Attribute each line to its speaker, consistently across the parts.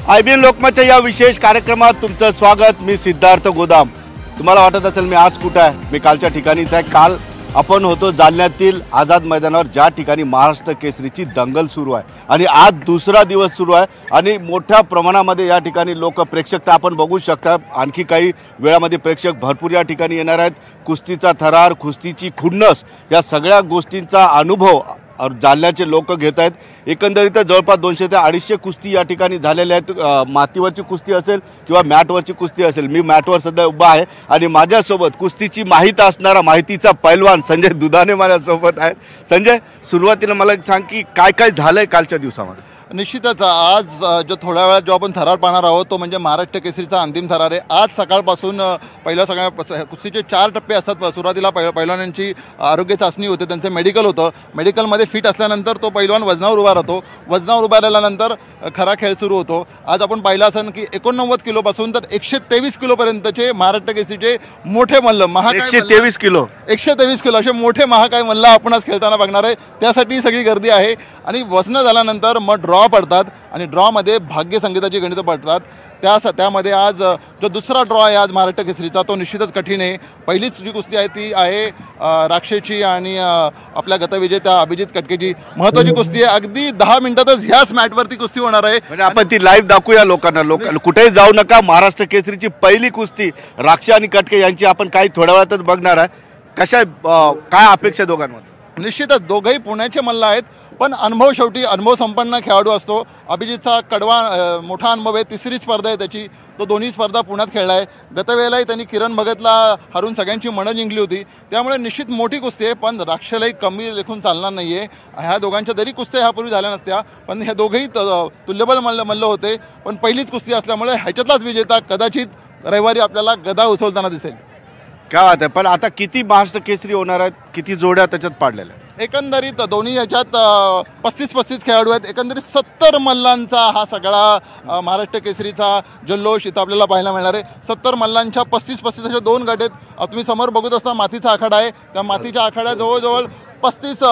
Speaker 1: IBN लोकमतच्या या विशेष कार्यक्रमात तुमचं स्वागत। मी सिद्धार्थ गोदाम। तुम्हाला वाटत असेल मी आज कुठे आहे? मी कालच्या ठिकाणीच आहे। काल आपण होतो जालन्यातील आझाद मैदानावर, ज्या ठिकाणी महाराष्ट्र केसरीची दंगल सुरू आहे आणि आज दुसरा दिवस सुरू आहे आणि मोठ्या प्रमाणामध्ये या ठिकाणी लोक प्रेक्षक आपण बघू शकता। आणखी काही वेळामध्ये प्रेक्षक भरपूर या ठिकाणी येणार आहेत। कुस्तीचा थरार, कुस्तीची खुन्नस या सगळ्या गोष्टींचा अनुभव जालन्याचे लोक घेत आहेत। एकंदरीत जवळपास 200 ते 250 कुस्ती या ठिकाणी झालेल्या आहेत। मातीवरची कुस्ती असेल किंवा मॅटवरची कुस्ती असेल। मी मॅटवर सध्या उभा आहे आणि माझ्यासोबत कुस्तीची माहिती असणारा माहितीचा पैलवान संजय दुधाने माझ्यासोबत आहे। संजय, सुरुवातीला मला सांग की काय काय झालंय कालच्या दिवसामध्ये?
Speaker 2: निश्चितच आज जो थोड्या वेळात जो आपण थरार पाहणार आहोत तो म्हणजे महाराष्ट्र केसरीचा अंतिम थरार आहे। आज सकाळपासून पहिल्या सगळ्या कुस्तीचे 4 टप्पे असतात। सुरुवातीला पैलवानांची आरोग्य चाचणी होते, त्यांचं मेडिकल होतं। मेडिकलमध्ये फिट असल्यानंतर तो पैलवान वजनावर उभा राहतो। वजनावर उभा राहिल्यानंतर खरा खेळ सुरू होतो। आज आपण पाहिलं असेल की 89 किलोपासून तर 123 किलोपर्यंतचे महाराष्ट्र केसरीचे मोठे मल्ल,
Speaker 1: 123 किलो
Speaker 2: 123 किलो असे मोठे महाकाय मल्ल आपण आज खेळताना बघणार आहे। त्यासाठी सगळी गर्दी आहे आणि वजन झाल्यानंतर मग ड्रॉ पडतात आणि ड्रॉमध्ये भाग्य संगीताची गणितं पडतात। त्यामध्ये आज जो दुसरा ड्रॉ आहे आज महाराष्ट्र केसरीचा तो निश्चितच कठीण आहे। पहिलीच जी कुस्ती आहे ती आहे राक्षेची आणि आपल्या गतविजेत्या अभिजित कटकेची महत्त्वाची कुस्ती आहे। अगदी 10 मिनिटातच ह्याच मॅटवरती कुस्ती होणार आहे।
Speaker 1: म्हणजे आपण ती लाईव्ह दाखवूया लोकांना। कुठेही जाऊ नका। महाराष्ट्र केसरीची पहिली कुस्ती राक्षे आणि कटके यांची आपण काही थोड्या वेळातच बघणार आहे। कशा काय अपेक्षा दोघांमध्ये?
Speaker 2: निश्चितच दोघंही पुण्याचे मल्ल आहेत, पण अनुभव शेवटी अनुभव संपन्न खेळाडू असतो। अभिजितचा कडवा मोठा अनुभव आहे, तिसरी स्पर्धा आहे त्याची। तो दोन्ही स्पर्धा पुण्यात खेळला आहे। गतवेळेलाही त्यांनी किरण भगतला हरून सगळ्यांची मनं जिंकली होती। त्यामुळे निश्चित मोठी कुस्ती आहे, पण राक्षलाही कमी लेखून चालणार नाही आहे। ह्या दोघांच्या जरी कुस्त्या ह्यापूर्वी झाल्या नसत्या, पण ह्या दोघंही तुल्यबळ मल्ल होते। पण पहिलीच कुस्ती असल्यामुळे ह्याच्यातलाच विजेता कदाचित रविवारी आपल्याला गदा उसवताना दिसेल।
Speaker 1: काय वाटत आहे? पण आता किती महाराष्ट्र केसरी होणार आहेत? किती जोड्या त्याच्यात पाडलेल्या?
Speaker 2: एकंदरीत दोन्ही ह्याच्यात 35-35 खेळाडू आहेत। एकंदरीत 70 मल्लांचा हा सगळा महाराष्ट्र केसरीचा जल्लोष इथं आपल्याला पाहायला मिळणार आहे। 70 मल्लांच्या 35-35 अशा 2 गट आहेत। तुम्ही समोर बघत असता मातीचा आखाडा आहे। त्या मातीच्या आखाड्यात जवळजवळ 35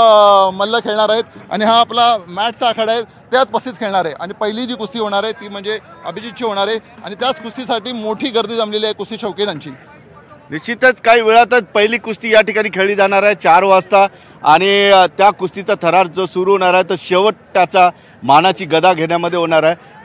Speaker 2: मल्ल खेळणार आहेत आणि हा आपला मॅटचा आखाडा आहे, त्यात 35 खेळणार आहे। आणि पहिली जी कुस्ती होणार आहे ती म्हणजे अभिजितची होणार आहे आणि त्याच कुस्तीसाठी मोठी गर्दी जमलेली आहे कुस्ती शौकीनांची।
Speaker 1: निश्चितच काही वेळातच पहिली कुस्ती या ठिकाणी खेळली जाणार आहे 4 वाजता आणि त्या कुस्तीचा थरार जो सुरू होणार आहे तर शेवट त्याचा मानाची गदा घेण्यामध्ये होणार आहे।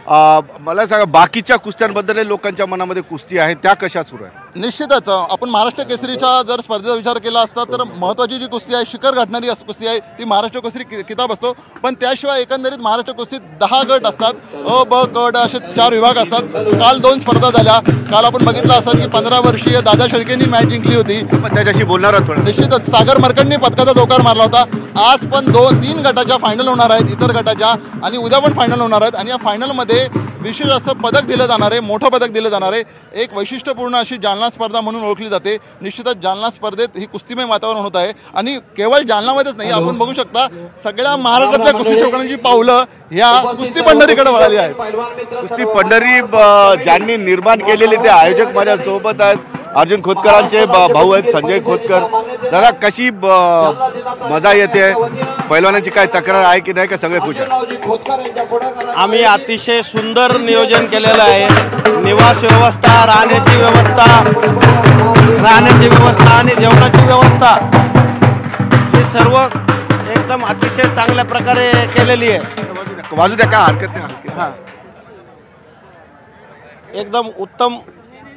Speaker 1: मला सांगा, बाकीच्या कुस्त्यांबद्दल लोकांच्या मनामध्ये कुस्ती आहे त्या कशा सुरू आहे?
Speaker 2: निश्चितच आपण महाराष्ट्र केसरीच्या जर स्पर्धेचा विचार केला असता तर महत्त्वाची जी कुस्ती आहे, शिखर गाठणारी कुस्ती आहे, ती महाराष्ट्र केसरी किताब असतो। पण त्याशिवाय एकंदरीत महाराष्ट्र कुस्तीत 10 गट असतात। अ, ब, क, ड असे 4 विभाग असतात। काल 2 स्पर्धा झाल्या। काल आपण बघितलं असेल की 15 वर्षीय दादा शेळकेंनी मॅच जिंकली होती।
Speaker 1: पण त्याच्याशी बोलणार आहोत थोडं।
Speaker 2: निश्चितच सागर मरकंडनी पदकाचा चौकार मारला होता। आज पण 2-3 गटाच्या फायनल होणार आहेत, इतर गटाच्या, आणि उद्या पण फायनल होणार आहेत। आणि या फायनलमध्ये विशेष असं पदक दिलं जाणार आहे, मोठं पदक दिलं जाणार आहे। एक वैशिष्ट्यपूर्ण अशी जालना स्पर्धा म्हणून ओळखली जाते। निश्चितच जालना स्पर्धेत ही कुस्तीमय वातावरण होत आहे आणि केवळ जालनामध्येच नाही, आपण बघू शकता सगळ्या महाराष्ट्रातल्या कुस्ती शौकीनांची पावलं ह्या कुस्ती पंढरीकडे वळाली आहेत।
Speaker 1: कुस्ती पंढरी ज्यांनी निर्माण केलेली ते आयोजक माझ्या सोबत आहेत। अर्जुन खोतकरांचे भाऊ आहेत संजय खोतकर। दादा, कशी मजा येते? पैलवानांची काय तक्रार आहे की नाही, का सगळे खुश आहेत?
Speaker 3: आम्ही अतिशय सुंदर नियोजन केलेलं आहे। निवास व्यवस्था, राहण्याची व्यवस्था आणि जेवणाची व्यवस्था ही सर्व एकदम अतिशय चांगल्या प्रकारे केलेली आहे।
Speaker 1: वाजू द्या, काय हरकत नाही।
Speaker 3: हां, एकदम उत्तम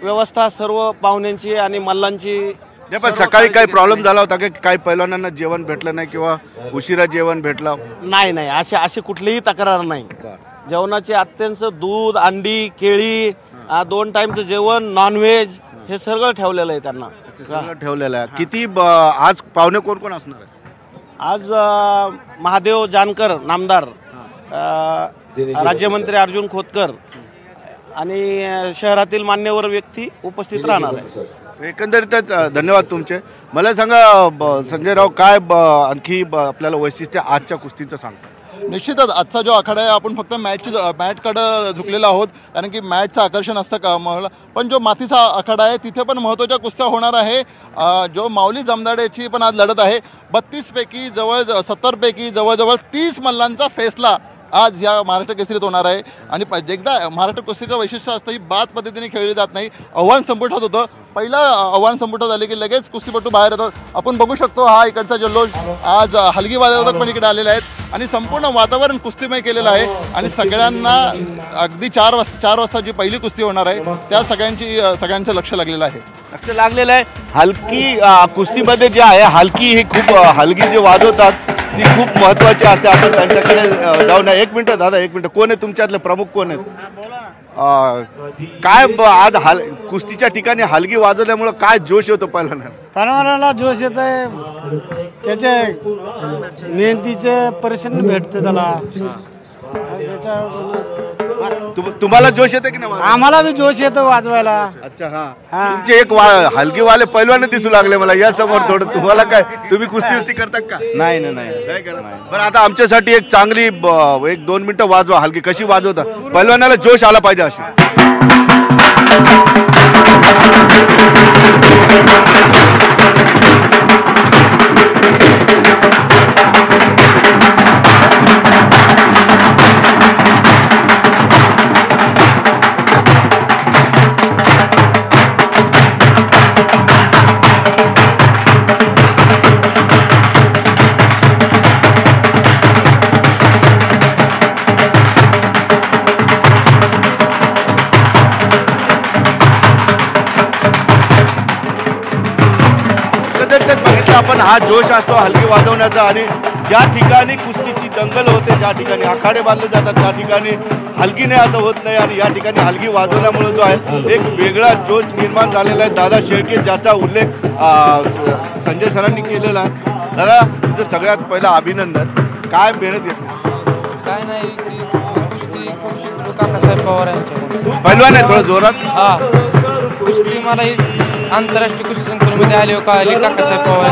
Speaker 3: व्यवस्था सर्व पाहुण्यांची आणि मल्लांची।
Speaker 1: पण सकाळी काही प्रॉब्लेम झाला होता की काही पैलवानांना जेवण भेटलं नाही किंवा उशिरा जेवण भेटलं?
Speaker 3: नाही, अशी कुठलीही तक्रार नाही। जेवणाचे अत्यंत दूध, अंडी, केळी, 2 टाईमचं जेवण, नॉनव्हेज हे सगळं ठेवलेलं आहे त्यांना।
Speaker 1: ठेवलेलं आहे। किती आज पाहुणे कोण कोण असणार आहे?
Speaker 3: आज महादेव जानकर नामदार, राज्यमंत्री अर्जुन खोतकर आणि शहरातील मान्यवर व्यक्ती उपस्थित राहणार आहे।
Speaker 1: एकंदरीतच धन्यवाद तुमचे। मला सांगा संजयराव, काय आणखी आपल्याला वैशिष्ट्य आजच्या कुस्तीचं सांगता?
Speaker 2: निश्चितच आजचा जो आखाडा आहे आपण फक्त मॅटकडं झुकलेलो आहोत, कारण की मॅटचं आकर्षण असतं का। पण जो मातीचा आखाडा आहे तिथे पण महत्त्वाच्या कुस्त्या होणार आहे। जो माऊली जमदाडेची पण आज लढत आहे। 32 पैकी 70 पैकी जवळजवळ 30 मल्लांचा फैसला आज या महाराष्ट्र केसरीत होणार आहे. आणि एकदा महाराष्ट्र केसरीचं वैशिष्ट्य असतं ही बाद पद्धतीने खेळली जात नाही. आव्हान संपुष्टात होतं. पहिलं आव्हान संपुष्टात झाले की लगेच कुस्तीपटू बाहेर येतात. आपण बघू शकतो हा इकडचा जल्लोष. आज हलगी वादक पण इकडे आलेले आहेत आणि संपूर्ण वातावरण कुस्तीमय केलेलं आहे. आणि सगळ्यांना अगदी 4 वाजता जी पहिली कुस्ती होणार आहे त्या सगळ्यांचं लक्ष लागलेलं आहे.
Speaker 1: लक्ष लागलेलं आहे. हलकी कुस्तीमध्ये जे आहे हलकी ही खूप हलगी जे वाजवतात ती खूप महत्त्वाची असते. आपण त्यांच्याकडे जाऊ नये. 1 मिनिट दादा, 1 मिनिट. कोण आहे तुमच्यातले प्रमुख, कोण आहेत? काय आज कुस्तीच्या ठिकाणी हलगी वाजवल्यामुळं काय जोश होतो
Speaker 4: पहलवानाला जोश येत आहे. त्याचे मेहनतीचे परिश्रम भेटते त्याला.
Speaker 1: तुम्हाला जोश येते की नाही?
Speaker 4: आम्हाला बी जोश येतो वाजवायला.
Speaker 1: अच्छा. हा, तुमचे एक हलगीवाले पैलवान दिसू लागले मला या समोर. थोडं तुम्हाला काय, तुम्ही कुस्ती करता का?
Speaker 4: नाही.
Speaker 1: बरं, आता आमच्यासाठी एक चांगली 1-2 मिनिटं वाजवा. हलगी कशी वाजवता? पैलवानाला जोश आला पाहिजे अशी. आपण हा जोश असतो हलगी वाजवण्याचा. आणि ज्या ठिकाणी कुस्तीची दंगल होते, ज्या ठिकाणी आखाडे बांधले जातात त्या ठिकाणी हलगीने असं होत नाही. आणि या ठिकाणी हलगी वाजवण्यामुळे जो आहे एक वेगळा जोश निर्माण झालेला आहे. दादा शेळके ज्याचा उल्लेख संजय सरांनी केलेला आहे. दादा तुझं सगळ्यात पहिलं अभिनंदन. काय मेहनत घेतली?
Speaker 5: काय नाही की कुस्ती खूप शिकलो काकासाहेब पवार यांच्याकडून.
Speaker 1: पहिलवान आहे थोडं जोरात.
Speaker 5: हा, कुस्ती मला ही आंतरराष्ट्रीय कुस्ती संकुलमध्ये आली कळाली काकासाहेब पवार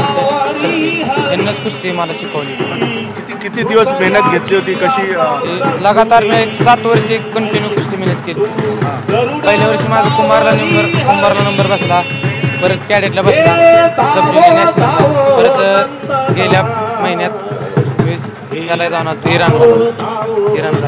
Speaker 5: यांनाच कुस्ती मला शिकवली.
Speaker 1: किती दिवस मेहनत घेतली होती? कशी?
Speaker 5: लगातार मी 7 वर्ष कंटिन्यू कुस्ती मेहनत केली. पहिल्या वर्षी माझा कुंभारला नंबर बसला. परत कॅडेटला बसला. सब ज्युनियर नॅशनल. परत गेल्या महिन्यात मी त्याला जाणार इराणला.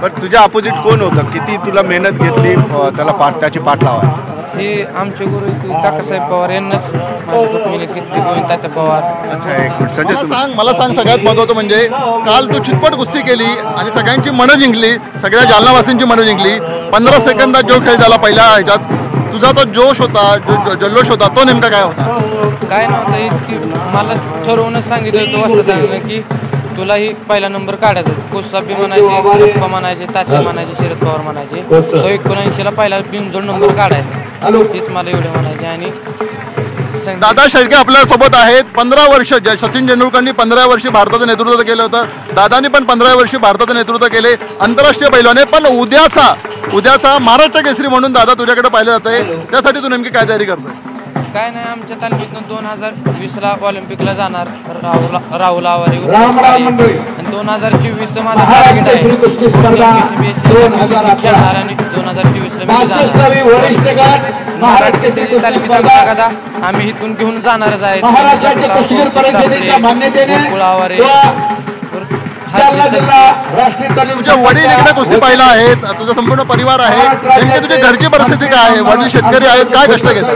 Speaker 1: पण तुझ्या अपोजिट कोण होतं? किती तुला मेहनत घेतली त्याला त्याची पाठ लावा?
Speaker 5: हे आमचे गुरु काकासाहेब पवार यांनाच माझी खूप मेहनत घेतली. गोविंद तात्या पवार.
Speaker 1: अच्छा, एक मिनिट संजय,
Speaker 2: मला सांग सगळ्यात महत्त्वाचं म्हणजे काल तू चितपट कुस्ती केली आणि सगळ्यांची मनं जिंकली. सगळ्या जालनावासींची मनं जिंकली. 15 सेकंदात जो खेळ झाला पहिल्या ह्याच्यात, तुझा तो जोश होता, जो जल्लोष होता, तो नेमका काय होता?
Speaker 5: काय नव्हतं हेच की मला ठरवूनच सांगितलं होतं वस्तादारानं की तुला ही पहिला नंबर काढायचा. कोसाबी म्हणायचे, पप्पा म्हणायचे, तात्या म्हणायचे, शरद पवार म्हणायचे. तो 79ला पहिला बिनजोड नंबर काढायचा. हेच मला एवढे म्हणायचे. आणि
Speaker 2: दादा शेळके आपल्या सोबत आहेत. 15 वर्ष सचिन तेंडुलकरनी 15 वर्षी भारताचं नेतृत्व केलं होतं. दादानी पण 15 वर्षी भारताचं नेतृत्व केले. आंतरराष्ट्रीय पैलवान. पण उद्याचा महाराष्ट्र केसरी म्हणून दादा तुझ्याकडे पाहिलं जात आहे. त्यासाठी तू नेमकी काय तयारी करतोय?
Speaker 5: काय नाही, आमच्या तालमीतनं 2020ला ऑलिम्पिकला जाणार राहुल आवारे आणि 2024चं माझं टार्गेट आहे खेळणार. आणि 2024ला मी जाणार महाराष्ट्र केसरी तालमीत. आम्ही इथून घेऊन जाणारच आहे.
Speaker 2: तुझे वडील इकडे कुस्ती पाहिला आहेत, तुझा संपूर्ण परिवार आहे. नेमकी तुझी घरची परिस्थिती काय आहे? वडील शेतकरी आहेत, काय कष्ट घेतात?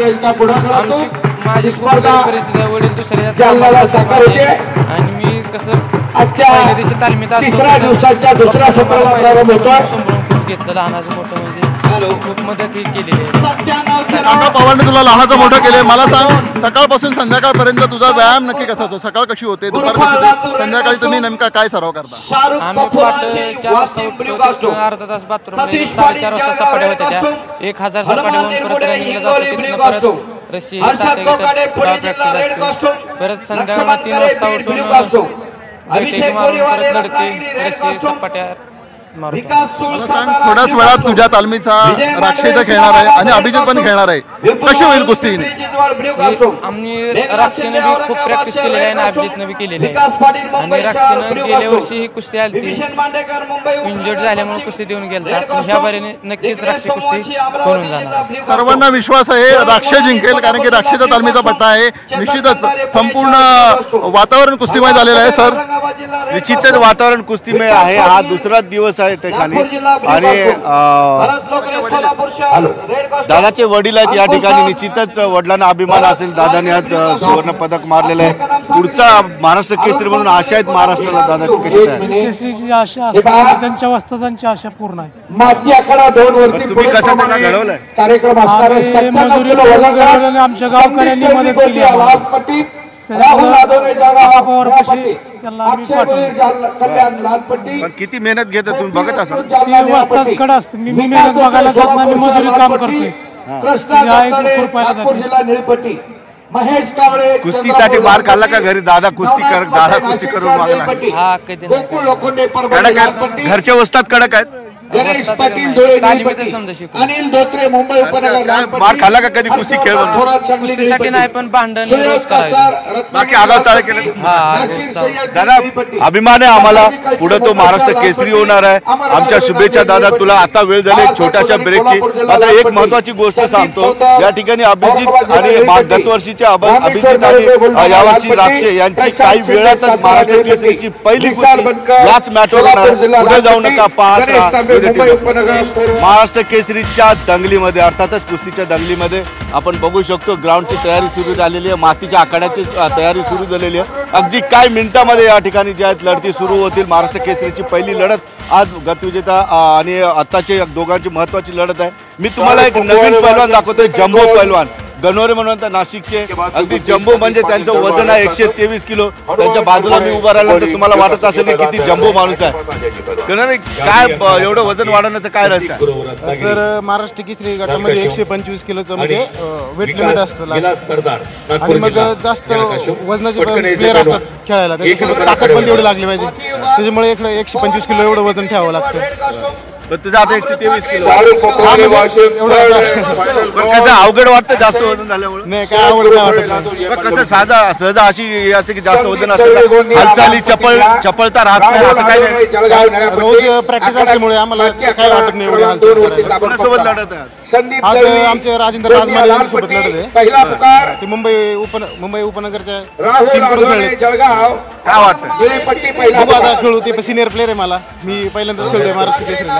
Speaker 5: माझी खूप गरीब परिस्थिती आहे. वडील दुसऱ्या कामाला जातात आणि मी कसं पहिल्या दिवशी तालमीत संभळून खूप घेतलं. लहानाचं मोठं म्हणजे खूप मदत ही केलेली आहे.
Speaker 2: काका पवारने तुला लहानाचं मोठं केलंय. मला सांग, सकाळपासून संध्याकाळपर्यंत तुझा व्यायाम नक्की कसा असतो? सकाळ कशी होते, दुपार कशी होते, संध्याकाळी तुम्ही नेमका काय सराव करता?
Speaker 5: आम्ही पहाटे 4 वाजता उठतो. अर्धा तास बाथरूम 4:30 वाजता सपाट्या होत्या. त्या 1000 सपाट्या होऊन परत रनिंगला जातो. तिथनं परत रशी प्रॅक्टिस असते. परत संध्याकाळी 3 वाजता उठून बैठकी मारून परत लढते. रशी सपाट्या मारू.
Speaker 2: मला सांग, थोड्याच वेळात तुझ्या तालमीचा राक्षी इथं खेळणार आहे आणि अभिजित पण खेळणार आहे. कशी होईल कुस्ती?
Speaker 5: आम्ही राक्षीने बी खूप प्रॅक्टिस केलेली आहे आणि अभिजितनं बी केलेली आहे. आणि राक्षीनं गेल्या वर्षी ही कुस्ती आली इंजर्ड झाल्यामुळे कुस्ती देऊन गेला. पण ह्या बारीने नक्कीच राक्षी कुस्ती करून जाणार.
Speaker 2: सर्वांना विश्वास आहे राक्षे जिंकेल, कारण की राक्षेचा तालमीचा पट्टा आहे. निश्चितच संपूर्ण वातावरण कुस्तीमय झालेलं आहे. सर,
Speaker 1: निश्चितच वातावरण कुस्तीमय आहे. हा दुसरा दिवस आहे ठिकाणी आणि दादाचे वडील आहेत या ठिकाणी. निश्चितच वडिलांना अभिमान असेल, दादाने आज सुवर्ण पदक मारलेलं आहे. पुढचा महाराष्ट्र केसरी म्हणून आशा आहेत महाराष्ट्राला दादाची. कशी आहे
Speaker 6: केसरीची आशा असते, त्यांच्या वस्तांची आशा पूर्ण आहे.
Speaker 1: तुम्ही कसं त्यांना घडवलंय?
Speaker 6: आम्ही मजुरी करून घडवल्याने आमच्या गावकऱ्यांनी मदत केली आम्हाला. त्याच्यामुळे कशी त्यांना आम्ही पाठवलं.
Speaker 1: पण किती मेहनत घेतो तुम्ही बघत असाल.
Speaker 6: ती वस्ताच कडे असते. मी मेहनत बघायला जात नाही, मी मजुरी काम करतोय. खुरपायला जाते.
Speaker 1: कुस्तीसाठी मार खाल्ला का घरी? दादा कुस्ती करून मागला.
Speaker 5: हा कधी नाही.
Speaker 1: कडक आहेत घरच्या वस्तात, कडक आहेत.
Speaker 5: तालीमीतच समजा शिकू.
Speaker 1: मार खाल्ला का कधी कुस्ती खेळ म्हणून?
Speaker 5: कुस्तीसाठी नाही, पण भांडण रोज करायचं.
Speaker 1: बाकी आगाव चाळ केलं.
Speaker 5: हा
Speaker 1: दादा, अभिमान आहे आम्हाला. पुढे तो महाराष्ट्र केसरी होणार आहे. आमच्या शुभेच्छा दादा तुला. आता वेळ झाली एक छोट्याशा ब्रेकची. मात्र एक महत्वाची गोष्ट सांगतो. या ठिकाणी अभिजित आणि गतवर्षीच्या अभिजित आणि यावर्षी राक्षे यांची काही वेळातच महाराष्ट्र केसरीची पहिली कुस्ती याच मॅटवर होणार. पुढे जाऊ नका, पाहत राहा महाराष्ट्र केसरीच्या दंगलीमध्ये. अर्थातच कुस्तीच्या दंगलीमध्ये आपण बघू शकतो ग्राउंडची तयारी सुरू झालेली आहे. मातीच्या आखाड्याची तयारी सुरू झालेली आहे. अगदी काही मिनिटांमध्ये या ठिकाणी ज्या लढती सुरू होतील. महाराष्ट्र केसरीची पहिली लढत आज गतविजेता आणि आत्ताची दोघांची महत्वाची लढत आहे. मी तुम्हाला एक नवीन पैलवान दाखवतोय, जम्बो पैलवान गणोरे म्हणून नाशिकचे. अगदी जम्बो म्हणजे त्यांचं वजन आहे 123 किलो. त्यांच्या बाजूला मी उभा राहिल्यानंतर तुम्हाला वाटत असेल की किती जम्बो माणूस आहे. गणोरे, काय एवढं वजन वाढवण्याचं काय रहस्य आहे?
Speaker 4: सर, महाराष्ट्र केसरी गटामध्ये 125 किलोचं म्हणजे वेट लिमिट असतं लास्ट. आणि मग जास्त वजनाचे प्लेअर असतात खेळायला, त्याच्यासोबत ताकद पण तेवढी लागली पाहिजे. त्याच्यामुळे 125 किलो एवढं वजन ठेवावं लागतं.
Speaker 1: पण तुझं आता 123 किलो.
Speaker 4: एवढं
Speaker 1: कसं अवघड वाटतं जास्त वजन झाल्यामुळे?
Speaker 4: नाही, काय आवड काय वाटत नाही.
Speaker 1: कसं साधा सहजा अशी असते की जास्त वजन असतं, हालचाली चपळता राहत नाही, असं काही नाही.
Speaker 4: रोज प्रॅक्टिस असल्यामुळे आम्हाला काय वाटत नाही एवढी हालचाल करायला.
Speaker 1: कोणासोबत लढत आहे
Speaker 4: आज आमचे राजेंद्र राजमाने यांच्यासोबत लढत आहे. ते मुंबई उपनगरच्या टीमकडून खेळले.
Speaker 1: काय वाटतं?
Speaker 4: बघू आता खेळू. ते सिनियर प्लेअर आहे. मी पहिल्यांदाच खेळतोय महाराष्ट्र केसरीला.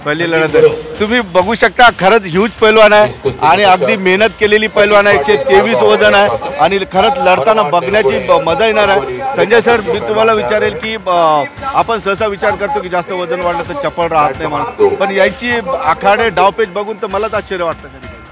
Speaker 1: पहिली लढत आहे. तुम्ही बघू शकता, खरंच ह्यूज पैलवान आहे आणि अगदी मेहनत केलेली पैलवान आहे. 123 वजन आहे आणि खरंच लढताना बघण्याची मजा येणार आहे. संजय सर, मी तुम्हाला विचारेल की आपण सहसा विचार करतो की जास्त वजन वाढलं तर चपळ राहत नाही म्हणून, पण याची आखाडे डावपेच बघून तर मलाच आश्चर्य वाटतं.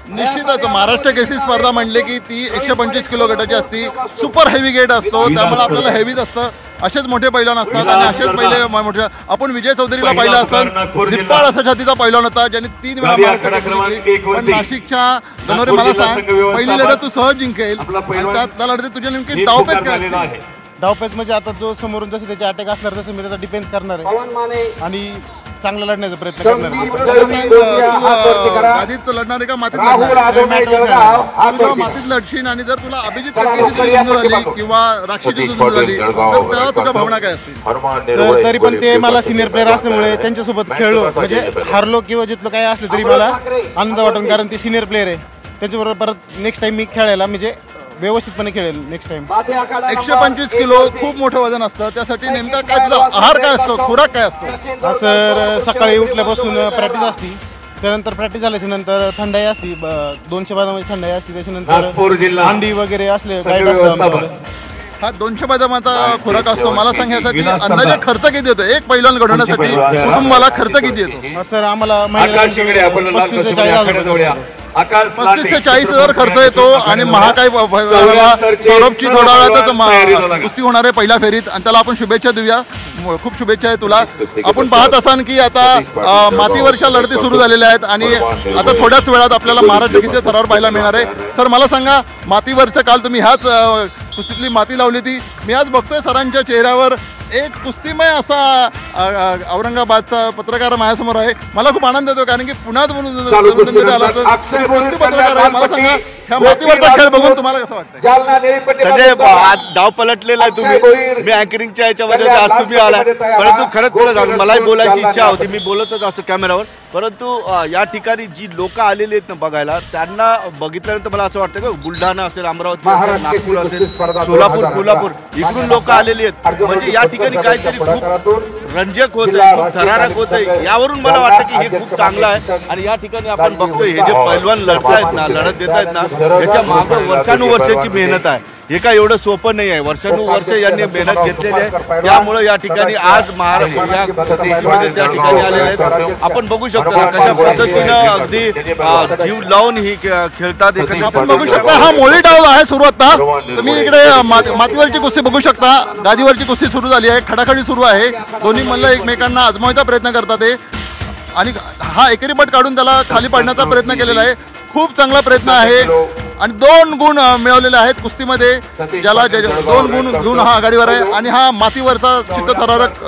Speaker 2: निश्चितच महाराष्ट्र केसरी स्पर्धा म्हणले की ती 125 किलो गटाची असती. सुपर हेवी गेट असतो, त्यामुळे आपल्याला हेवीच असतं. असेच मोठे पैलवान असतात आणि असेच पहिले मोठे. आपण विजय चौधरीला पाहिलं असेल, दिप्पाळ असा छातीचा पैलवान होता ज्याने 3 वेळा महाराष्ट्र केसरी जिंकली. पण नाशिकच्या गणोरे, मला सांग, पहिली लढत तू सहज जिंकेल आणि त्या लढतीत तुझ्या नेमके डावपेच काय असतील?
Speaker 4: डावपेच म्हणजे आता जो समोरून जसे त्याचे अटॅक असणार तसं मी त्याचा डिफेन्स करणार आहे आणि चांगला लढण्याचा प्रयत्न करणार आहे.
Speaker 2: आधीच लढणार आहे का मातीत लढशील? आणि जर तुला अभिजित झाली किंवा राक्षीची झुंज झाली तर तेव्हा तुझ्या भावना काय असतील?
Speaker 4: सर, तरी पण ते मला सिनियर प्लेअर असल्यामुळे त्यांच्यासोबत खेळलो, म्हणजे हारलो किंवा जितलो काय असलं तरी मला आनंद वाटून, कारण ते सिनियर प्लेअर आहे. त्याच्याबरोबर परत नेक्स्ट टाइम मी खेळायला म्हणजे व्यवस्थितपणे खेळेल नेक्स्ट टाइम.
Speaker 2: 125 किलो खूप मोठं वजन असतं. त्यासाठी नेमका काय तुझा आहार काय असतो, खुराक काय असतो?
Speaker 4: सर, सकाळी उठल्यापासून प्रॅक्टिस असती. त्यानंतर प्रॅक्टिस झाल्याच्या नंतर थंडाई असती, 200 बदामाची थंडाई असते. त्याच्यानंतर अंडी वगैरे असले डाएट असतं.
Speaker 2: हा 200 बदामाचा खुराक असतो. मला सांगायसाठी अंदाजे खर्च किती येतो एक पैलवान घडवण्यासाठी? कुटुंबाला खर्च किती येतो?
Speaker 4: सर, आम्हाला 35 ते 40 हजार
Speaker 2: 35 ते 40 हजार खर्च येतो. आणि महाकाय सौरभची थोडा वेळातच कुस्ती होणार आहे पहिल्या फेरीत आणि त्याला आपण शुभेच्छा देऊया. खूप शुभेच्छा आहे तुला. आपण पाहत असाल की आता मातीवरच्या लढती सुरू झालेल्या आहेत आणि आता थोड्याच वेळात आपल्याला महाराष्ट्र केसरी थरावर पाहायला मिळणार आहे. सर, मला सांगा, मातीवरचं काल तुम्ही ह्याच कुस्तीतली माती लावली ती. मी आज बघतोय सरांच्या चेहऱ्यावर एक कुस्तीमय असा औरंगाबादचा पत्रकार माझ्यासमोर आहे. मला खूप आनंद येतो कारण की पुण्यात म्हणून आला तर कुस्ती पत्रकार आहे. मला सांगा ह्या मातीवरचा खेळ बघून तुम्हाला कसं वाटतं?
Speaker 1: संजय आज डाव पलटलेला आहे तुम्ही. मी अँकरिंगच्या याच्यामध्ये आज तुम्ही आला, परंतु खरंच तुला सांगू मलाही बोलायची इच्छा होती, मी बोलतच असतो कॅमेरावर. परंतु या ठिकाणी जी लोक आलेली आहेत ना बघायला, त्यांना बघितल्यानंतर मला असं वाटतं की बुलढाणा असेल, अमरावती असेल, नागपूर असेल, सोलापूर, कोल्हापूर इकडून लोक आलेली आहेत. म्हणजे या ठिकाणी काहीतरी खूप रंजक होत आहे, खूप थरारक होत आहे. यावरून मला वाटतं की हे खूप चांगलं आहे. आणि या ठिकाणी आपण बघतोय हे जे पैलवान लढतायत ना, लढत देत आहेत ना, याच्या मागे वर्षानुवर्षाची मेहनत आहे. हे काय एवढं सोपं नाही आहे. वर्षानुवर्ष यांनी मेहनत घेतलेली आहे. त्यामुळे या ठिकाणी आज महाराष्ट्र त्या ठिकाणी आलेले आहेत. आपण बघू शकतो कशा पद्धतीनं अगदी जीव लावून ही खेळतात.
Speaker 2: आपण बघू शकता हा मोळी डाव आहे सुरू आता. तुम्ही इकडे मातीवरची कुस्ती बघू शकता. गादीवरची कुस्ती सुरू झाली आहे, खडाखडी सुरू आहे. दोन्ही मल्ल एकमेकांना आजमावायचा प्रयत्न करतात आणि हा एकेरी पट काढून त्याला खाली पाडण्याचा प्रयत्न केलेला आहे. खूप चांगला प्रयत्न आहे आणि 2 गुण मिळवलेले आहेत कुस्तीमध्ये. ज्याला 2 गुण घेऊन हा आघाडीवर आहे आणि हा मातीवरचा चित्तथरारक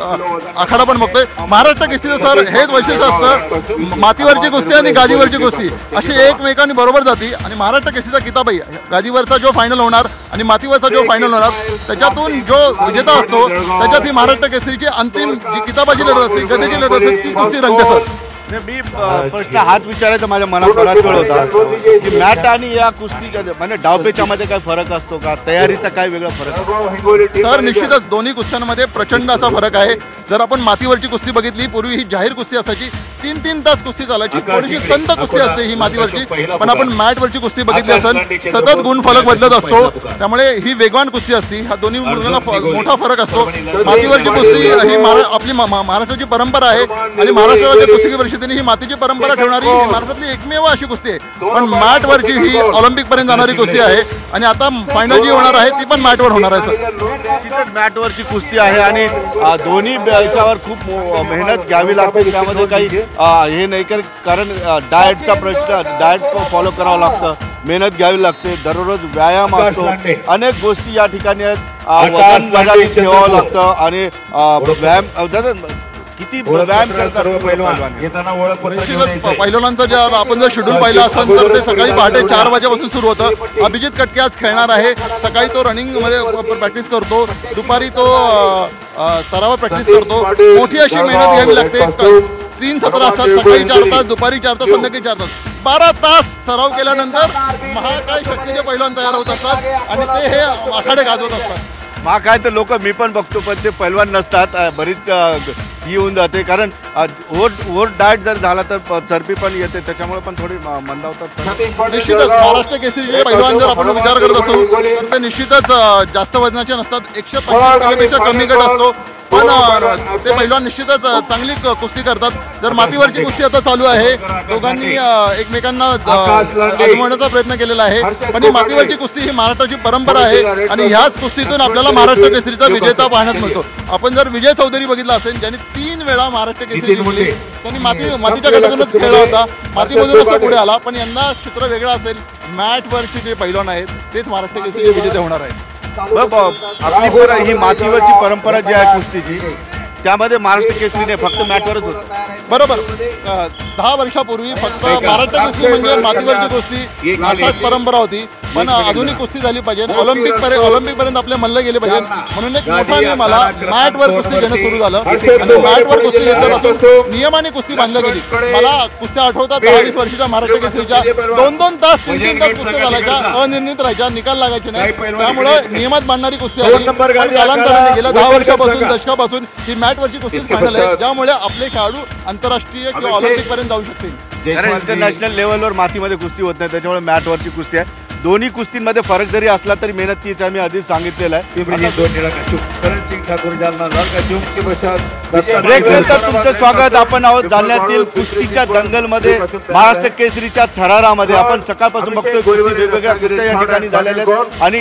Speaker 2: आखाडा पण बघतोय. महाराष्ट्र केसरीचं सर हेच वैशिष्ट्य असतं. मातीवरची कुस्ती आणि गादीवरची कुस्ती अशी एकमेकांनी बरोबर जाती आणि महाराष्ट्र केसरीचा किताबही गादीवरचा जो फायनल होणार आणि मातीवरचा जो फायनल होणार त्याच्यातून जो विजेता असतो त्याच्यात ही महाराष्ट्र केसरीची अंतिम जी किताबाची लढत असते, गदेची लढत असते ती कुस्ती रंगते सर.
Speaker 1: मी प्रश्न हाच विचारायचा माझ्या मनात बराच वेळ होता की मॅट आणि या कुस्ती म्हणजे डावपेचामध्ये काय फरक असतो का, तयारीचा काय वेगळा फरक असतो?
Speaker 2: सर निश्चितच दोन्ही कुस्त्यांमध्ये प्रचंड असा फरक आहे. जर आपण मातीवरची कुस्ती बघितली, पूर्वी ही जाहीर कुस्ती असायची, 3-3 तास कुस्ती चालायची, थोडीशी संत कुस्ती असते ही मातीवरची. पण आपण मॅटवरची कुस्ती बघितली असेल सतत गुण फलक बदलत असतो, त्यामुळे ही वेगवान कुस्ती असते. हा दोन्ही मुलांना मोठा फरक असतो. मातीवरची कुस्ती ही आपली महाराष्ट्राची परंपरा आहे आणि महाराष्ट्राच्या कुस्ती परिषदेने ही मातीची परंपरा ठेवणारी महाराष्ट्रातली एकमेव अशी कुस्ती आहे. पण मॅटवरची ही ऑलिम्पिक पर्यंत जाणारी कुस्ती आहे आणि आता फायनल जी होणार आहे ती पण मॅटवर होणार आहे सर.
Speaker 1: मॅटवरची कुस्ती आहे आणि दोन्ही याच्यावर खूप मेहनत घ्यावी लागते. त्यामध्ये काही हे नाही कारण डाएटचा प्रश्न, डाएट फॉलो करावं लागतं, मेहनत घ्यावी लागते, दररोज व्यायाम असतो, अनेक गोष्टी या ठिकाणी आहेत. वजन मर्यादित ठेवावं लागतं आणि व्यायाम किती व्यायाम करतात
Speaker 2: पैलवानांचा ज्या आपण जर शेड्यूल पाहिलं असेल तर ते सकाळी पहाटे 4 वाजेपासून सुरू होतं. अभिजित कटके आज खेळणार आहे. सकाळी तो रनिंगमध्ये प्रॅक्टिस करतो, दुपारी तो सराव प्रॅक्टिस करतो. मोठी अशी मेहनत घ्यावी लागते. 3 सत्र असतात, सकाळी 4 तास, दुपारी 4 तास, संध्याकाळी 4 तास, 12 तास सराव केल्यानंतर महाकाय शक्तीचे पैलवान तयार होत असतात आणि ते हे आखाडे गाजवत असतात.
Speaker 1: काय तर लोक मी पण बघतो पण ते पैलवान नसतात. बरीच ही होऊन जाते कारण ओव्हर डाएट जर झाला तर चरबी पण येते, त्याच्यामुळे पण थोडी मंदावतात.
Speaker 2: निश्चितच महाराष्ट्र केसरीचे पैलवान जर आपण विचार करत असू तर ते निश्चितच जास्त वजनाचे नसतात. 125 किलोपेक्षा कमी गट असतो, पण ते पैलवान निश्चितच चांगली कुस्ती करतात. जर मातीवरची कुस्ती आता चालू आहे, दोघांनी एकमेकांना आजमावण्याचा प्रयत्न केलेला आहे. पण ही मातीवरची कुस्ती ही महाराष्ट्राची परंपरा आहे आणि ह्याच कुस्तीतून आपल्याला महाराष्ट्र केसरीचा विजेता पाहण्यास मिळतो. आपण जर विजय चौधरी बघितला असेल ज्यांनी 3 वेळा महाराष्ट्र केसरी जिंकली, त्यांनी मातीच्या गटातूनच खेळला होता, मातीमधूनच तो पुढे आला. पण यंदा चित्र वेगळं असेल. मॅटवरचे जे पैलवान आहेत तेच महाराष्ट्र केसरी विजेते होणार आहेत.
Speaker 1: आपली ही मातीवरची परंपरा जी आहे कुस्तीची त्यामध्ये महाराष्ट्र केसरीने फक्त मॅटवरच होतं.
Speaker 2: बरोबर 10 वर्षापूर्वी फक्त महाराष्ट्र केसरी म्हणजे मातीवरची कुस्ती असाच परंपरा होती. पण आधुनिक कुस्ती झाली पाहिजे, ऑलिम्पिक पर्यंत आपले मल्ल गेले पाहिजे म्हणून एक मोठा नियम आला. मॅटवर कुस्ती घेणं सुरू झालं आणि मॅटवर कुस्ती घेतल्यापासून नियमाने कुस्ती बांधली गेली. मला कुस्त्या आठवतात 10-20 वर्षाच्या महाराष्ट्र केसरीच्या 2-2 तास 3-3 तास कुस्त्या झाल्याच्या, अनिर्णित राहायच्या, निकाल लागायचे नाही. त्यामुळे नियमात बांधणारी कुस्ती आली. पण कालांतराने गेल्या 10 वर्षापासून दशकापासून ही मॅटवरची कुस्तीच फायनल आहे, ज्यामुळे आपले खेळाडू आंतरराष्ट्रीय किंवा ऑलिम्पिक पर्यंत जाऊ शकतील.
Speaker 1: कारण इंटरनॅशनल लेवलवर मातीमध्ये कुस्ती होत नाही, त्याच्यामुळे मॅटवरची कुस्ती आहे. दोन्ही कुस्तींमध्ये फरक जरी असला तरी मेहनत तीच आम्ही आधीच सांगितलेलं आहे. ब्रेक नंतर तुमचं स्वागत. आपण आहोत जालन्यातील कुस्तीच्या दंगलमध्ये, महाराष्ट्र केसरीच्या थरारामध्ये. आपण सकाळपासून बघतोय कुस्ती, वेगवेगळ्या कुस्त्या या ठिकाणी झालेल्या आहेत आणि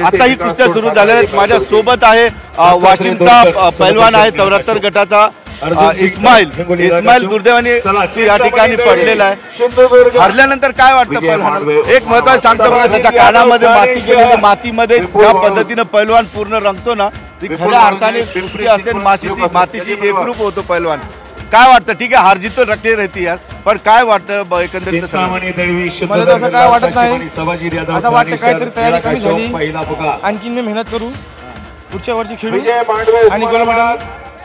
Speaker 1: आता ही कुस्त्या सुरू झालेल्या आहेत. माझ्या सोबत आहे वाशिमचा पैलवान आहे 74 गटाचा इस्माईल दुर्दैवाने या ठिकाणी पडलेला आहे. हरल्यानंतर काय वाटतं पैलवान? एक महत्वाचं सांगतो बघा, त्याच्या कानामध्ये माती गेलेली, मातीमध्ये ज्या पद्धतीनं पैलवान पूर्ण रंगतो ना, ती खऱ्या अर्थाने कुस्ती असते मातीशी एकरूप होतो पैलवान. काय वाटतं? ठीक आहे, हारजीत तो रखते रहती यार, पण काय वाटतं एकंदरीत?
Speaker 4: मला तर असं काय वाटत नाही. असं वाटतं काहीतरी तयारी कमी झाली, आणखीन मी मेहनत करू, पुढच्या वर्षी खेळू आणि गोल्ड मेडल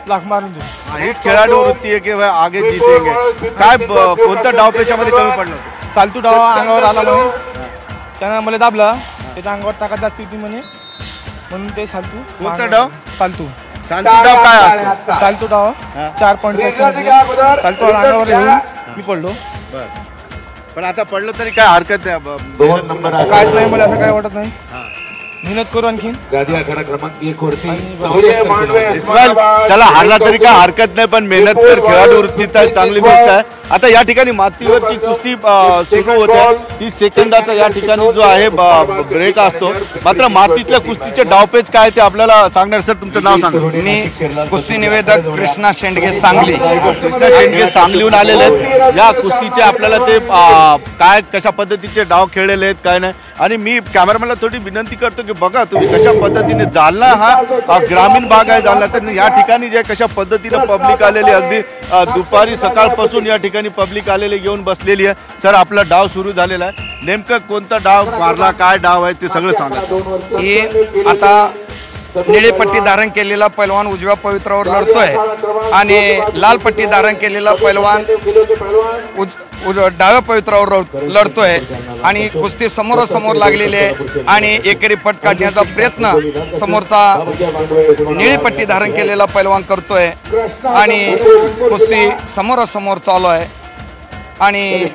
Speaker 4: लाख मारून देऊ.
Speaker 1: ही खेळाडू वृत्ती आहे की आगे जीतेंगे. काय कोणता डाव त्याच्यामध्ये कमी पडलं?
Speaker 4: सालतू डाव अंगावर आला म्हणे, त्यानं मला दाबला, त्याच्या अंगावर ताकद जास्त होती म्हणे, म्हणून ते सालतू.
Speaker 1: कोणता डाव?
Speaker 4: सालतू.
Speaker 1: शांती डाव काय असतो?
Speaker 4: सालतू डाव 4 पॉईंटचा सालतू अंगावर येऊन मी पडलो.
Speaker 1: पण आता पडलं तरी काय हरकत नाही,
Speaker 4: काहीच नाही, मला असं काय वाटत नाही. मेहनत करू आणखीन.
Speaker 1: चला हारला तरी काय हरकत नाही, पण मेहनत कर, खेळाडू वृत्तीचा चांगली गोष्ट आहे. आता या ठिकाणी मातीवरची कुस्ती सुरू होते. 30 सेकंदाचा या ठिकाणी जो आहे ब्रेक असतो. मात्र मातीतल्या कुस्तीचे डावपेच काय ते आपल्याला सांगणार. सर तुमचं नाव सांगा.
Speaker 7: मी कुस्ती निवेदक कृष्णा शेंडगे सांगली.
Speaker 1: कृष्णा शेंडगे सांगलीहून आलेले आहेत. या कुस्तीचे आपल्याला ते काय कशा पद्धतीचे डाव खेळलेले आहेत काय नाही. आणि मी कॅमेरामॅनला थोडी विनंती करतो की बघा तुम्ही कशा पद्धतीने, जालना हा ग्रामीण भाग आहे जालना, तर या ठिकाणी जे कशा पद्धतीने पब्लिक आलेली, अगदी दुपारी सकाळपासून या ठिकाणी पब्लिक आलेली घेऊन बसलेली आहे. सर आपला डाव सुरू झालेला आहे, नेमकं कोणता डाव मारला, काय डाव आहे ते सगळं सांगा.
Speaker 7: हे आता निळी पट्टी धारण केलेला पैलवान उजव्या पवित्रावर लढतोय आणि लाल पट्टी धारण केलेला पैलवान डाव्या पवित्रावर लढतोय आणि कुस्ती समोरासमोर लागलेली आहे आणि एकेरी पट काढण्याचा प्रयत्न समोरचा निळी पट्टी धारण केलेला पैलवान करतोय आणि कुस्ती समोरासमोर चालू आहे आणि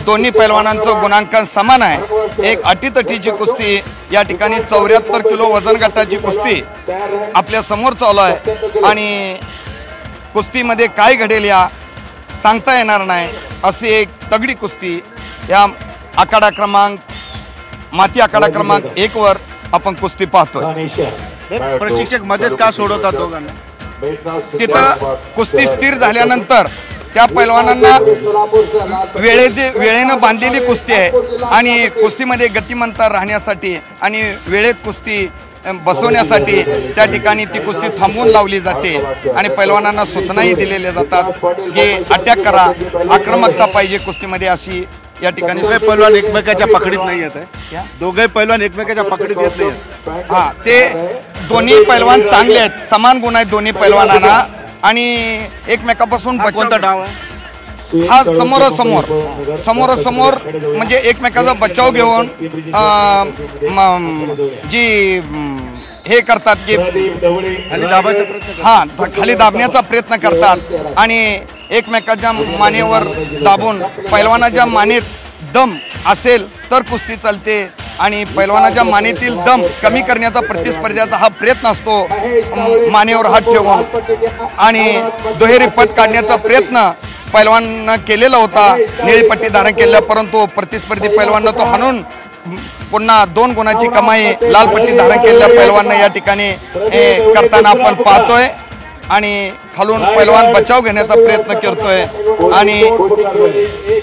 Speaker 7: दोन्ही पैलवानांचं गुणांकन समान आहे. एक अटीतटीची कुस्ती या ठिकाणी 74 किलो वजन गटाची कुस्ती आपल्या समोर चालू आहे आणि कुस्तीमध्ये काय घडेल या सांगता येणार नाही. अशी एक तगडी कुस्ती या आखाडा क्रमांक माती आखाडा क्रमांक 1 वर आपण कुस्ती पाहतोय.
Speaker 1: प्रशिक्षक मध्येच का सोडवतात दोघांना?
Speaker 7: तिथं कुस्ती स्थिर झाल्यानंतर त्या पैलवानांना वेळेनं बांधलेली कुस्ती आहे आणि कुस्तीमध्ये गतिमंता राहण्यासाठी आणि वेळेत कुस्ती बसवण्यासाठी त्या ठिकाणी ती कुस्ती थांबवून लावली जाते आणि पैलवानांना सूचनाही दिलेल्या जातात की अटॅक करा, आक्रमकता पाहिजे कुस्तीमध्ये, अशी या ठिकाणी.
Speaker 1: पैलवान एकमेकाच्या पकडीत नाही येत आहे, दोघे पैलवान एकमेकाच्या पकडीत येत नाही.
Speaker 7: हा, ते दोन्ही पैलवान चांगले आहेत, समान गुण आहेत दोन्ही पैलवानांना आणि एकमेकापासून
Speaker 1: कोणता डाव आहे?
Speaker 7: हा समोरासमोर म्हणजे एकमेकाचा बचाव घेऊन जी हे करतात की खाली दाबण्याचा प्रयत्न करतात आणि एकमेकाच्या मानेवर दाबून पैलवानाच्या मानेत दम असेल तर कुस्ती चालते आणि पैलवानाच्या मानेतील दम कमी करण्याचा प्रतिस्पर्ध्याचा हा प्रयत्न असतो. मानेवर हात ठेवून आणि दुहेरी पट काढण्याचा प्रयत्न पैलवान केलेला होता निळी पट्टी धारण केलेला, परंतु प्रतिस्पर्धी पैलवाननं तो हाणून पुन्हा 2 गुणाची कमाई लाल पट्टी धारण केलेल्या पैलवाननं या ठिकाणी करताना आपण पाहतोय आणि खालून पैलवान बचाव घेण्याचा प्रयत्न करतोय आणि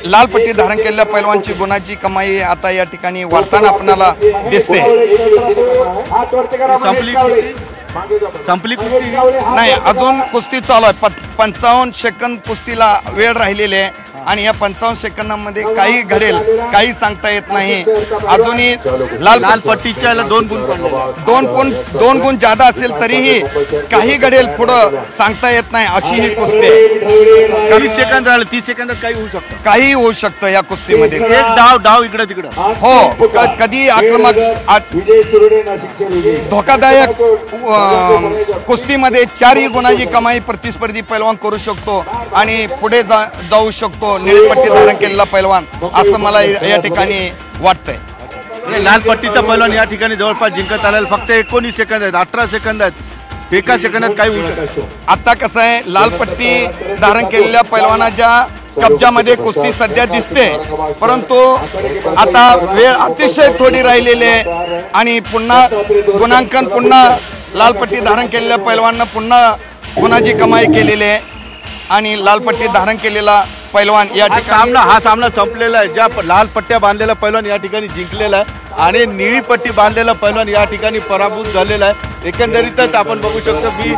Speaker 7: लाल पट्टी धारण केलेल्या पैलवानची गुणाची कमाई आता या ठिकाणी वाढताना आपल्याला दिसते.
Speaker 1: संपली
Speaker 7: नाही, अजून कुस्ती चालू आहे. 55 सेकंद कुस्तीला वेळ राहिलेली आहे आणि या 55 सेकंदामध्ये काही घडेल काही सांगता येत नाही. अजूनही
Speaker 1: लाल पट्टीच्या 2 गुण पडले,
Speaker 7: 2 गुण जादा असेल तरीही काही घडेल पुढं सांगता येत नाही अशी ही कुस्ती.
Speaker 1: 30 सेकंद राहिले, 30 सेकंदात काही होऊ शकतं
Speaker 7: या कुस्तीमध्ये.
Speaker 1: एक डाव इकडे तिकडं
Speaker 7: हो, कधी आक्रमक धोकादायक कुस्तीमध्ये 4ही गुणाची कमाई प्रतिस्पर्धी पैलवान करू शकतो आणि पुढे जाऊ शकतो निळी पट्टी धारण केलेला पैलवान, असं मला या ठिकाणी वाटतंय.
Speaker 1: लाल पट्टीचा पैलवान या ठिकाणी जवळपास जिंकत आलेला फक्त 19 सेकंद आहेत, 18 सेकंद आहेत. एका सेकंदात काही होऊ शकतं.
Speaker 7: आता कसं आहे, लाल पट्टी धारण केलेल्या पैलवानाच्या कब्जामध्ये कुस्ती सध्या दिसते, परंतु आता वेळ अतिशय थोडी राहिलेली आहे आणि पुन्हा गुणांकन पुन्हा लाल पट्टी धारण केलेल्या पैलवाननं पुन्हा गुणाची कमाई केलेली आहे आणि लाल पट्टी धारण केलेला पैलवान या ठिकाणी
Speaker 1: हा सामना संपलेला आहे. ज्या लाल पट्ट्या बांधलेला पैलवान या ठिकाणी जिंकलेला आहे आणि निळी पट्टी बांधलेला पैलवान या ठिकाणी पराभूत झालेला आहे. एकंदरीतच आपण बघू शकतो मी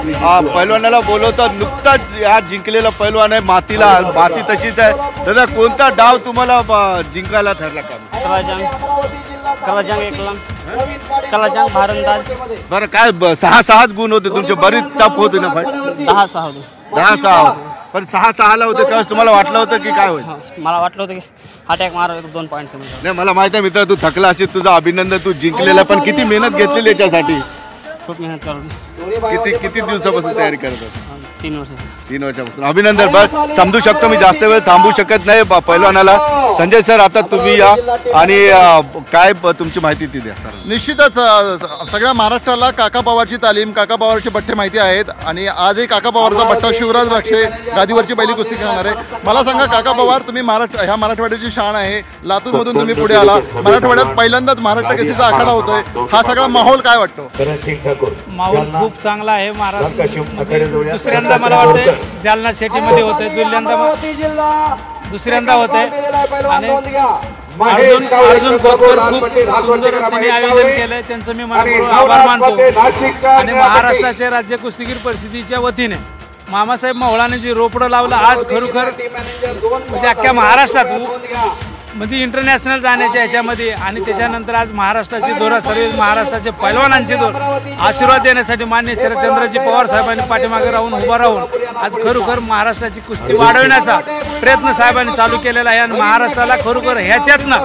Speaker 1: पैलवानाला बोलवतो. नुकताच हा जिंकलेला पैलवान आहे, माती तशीच आहे. दादा कोणता डाव तुम्हाला जिंकायला ठरला का?
Speaker 8: कलाजंग भारंदाज.
Speaker 1: बरं काय 6-6 गुण होते तुमचे, बरीच टफ होते ना फाईट?
Speaker 8: 10-6 होते.
Speaker 1: 10-6 पण 6-6ला होते त्यावेळेस तुम्हाला वाटलं होतं की काय होईल?
Speaker 8: मला वाटलं होतं की अटॅक मारा 2 पॉईंट कमी.
Speaker 1: नाही मला माहिती आहे मित्र, तू थकला असेल, तुझं अभिनंदन, तू जिंकलेला. पण किती मेहनत घेतलेली याच्यासाठी?
Speaker 8: खूप मेहनत करतो.
Speaker 1: किती दिवसापासून तयारी करत होता?
Speaker 8: 3 वर्ष.
Speaker 1: 3 वर्षापासून. अभिनंदन. बस समजू शकतो मी, जास्त वेळ थांबू शकत नाही पैलवानाला. संजय सर आता तुम्ही या आणि काय तुमची माहिती ती द्या.
Speaker 2: निश्चितच सगळ्या महाराष्ट्राला काका पवारची तालीम, काका पवारचे बट्टे माहिती आहेत आणि आजही काका पवारचा बट्टा शिवराज राक्षे गादीवरची पहिली कुस्ती खेळणार आहे. मला सांगा काका पवार, तुम्ही ह्या मराठवाड्याची शान आहे, लातूरमधून तुम्ही पुढे आला, मराठवाड्यात पहिल्यांदाच महाराष्ट्र केसरीचा आखाडा होतोय, हा सगळा माहोल काय वाटतो?
Speaker 9: माहोल खूप चांगला आहे. दुसऱ्यांदा मला वाटतं जालना सिटीमध्ये होते, दुसऱ्यांदा होते आणि अर्जुन खोतकर खूप सुंदर त्यांनी आयोजन केलंय, त्यांचं मी मनापासून आभार मानतो. आणि महाराष्ट्राचे राज्य कुस्तीगीर परिषदेच्या वतीने मामासाहेब मोहोळाने जे रोपडं लावलं आज खरोखर म्हणजे अख्ख्या महाराष्ट्रात म्हणजे इंटरनॅशनल जाण्याच्या ह्याच्यामध्ये आणि त्याच्यानंतर आज महाराष्ट्राची दोरा सर्व महाराष्ट्राचे पैलवानांचे दोर आशीर्वाद देण्यासाठी माननीय शरदचंद्रजी पवार साहेबांनी पाठीमागे राहून उभा राहून आज खरोखर महाराष्ट्राची कुस्ती वाढवण्याचा प्रयत्न साहेबांनी चालू केलेला आहे. आणि महाराष्ट्राला खरोखर ह्याच्यातनं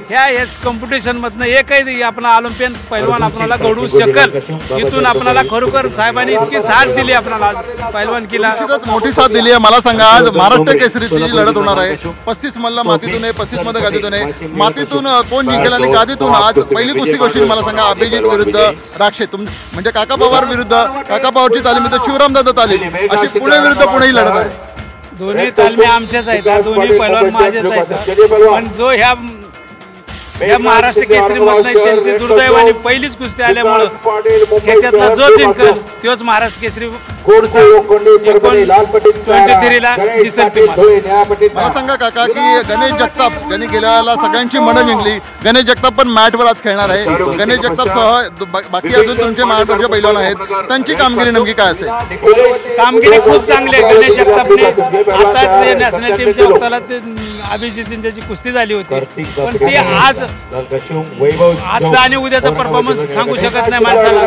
Speaker 9: ह्या कॉम्पिटिशनमधनं एकही आपला ऑलिम्पियन पैलवान आपल्याला घडवू शकल. इथून आपल्याला खरोखर साहेबांनी इतकी साथ दिली आपल्याला आज पैलवानकीला,
Speaker 2: मोठी साथ दिली आहे. मला सांगा आज महाराष्ट्र केसरीची लढत होणार आहे. 35 मल्ल मातीतून आहे, 35 मध्ये गादीतून आहे. मातीतून कोण जिंकेल आणि गादीतून आज पहिली कुस्ती गोष्टी मला सांगा. अभिजित विरुद्ध राक्षे, म्हणजे काका पवार विरुद्ध काका पवारची तालीम विरुद्ध शिवरामदादा तालीम, अशी पुणे विरुद्ध पुणे लढत आहे.
Speaker 9: दोन्ही तालमी आमच्याच आहेत, दोन्ही पैलवान माझेच आहेत. पण जो ह्या महाराष्ट्र केसरी मधलं त्यांचे दुर्दैवाने पहिलीच कुस्ती आल्यामुळं ह्याच्यातला जो जिंकल तोच महाराष्ट्र केसरी 23ला दिसेल.
Speaker 2: मला सांगा काका की गणेश जगताप ज्यांनी गेल्याला सगळ्यांची मनं जिंकली, गणेश जगताप पण मॅटवर आज खेळणार आहे. गणेश जगताप सह बाकी अजून तुमचे महाराष्ट्राचे पैलवान आहेत, त्यांची कामगिरी नेमकी काय असेल?
Speaker 9: कामगिरी खूप चांगली आहे. गणेश जगतापने आताच नॅशनल टीमच्या वक्ताला अभिजित जिंच्याची कुस्ती झाली होती, पण ती आजचा आणि उद्याचा परफॉर्मन्स सांगू शकत नाही माणसाला.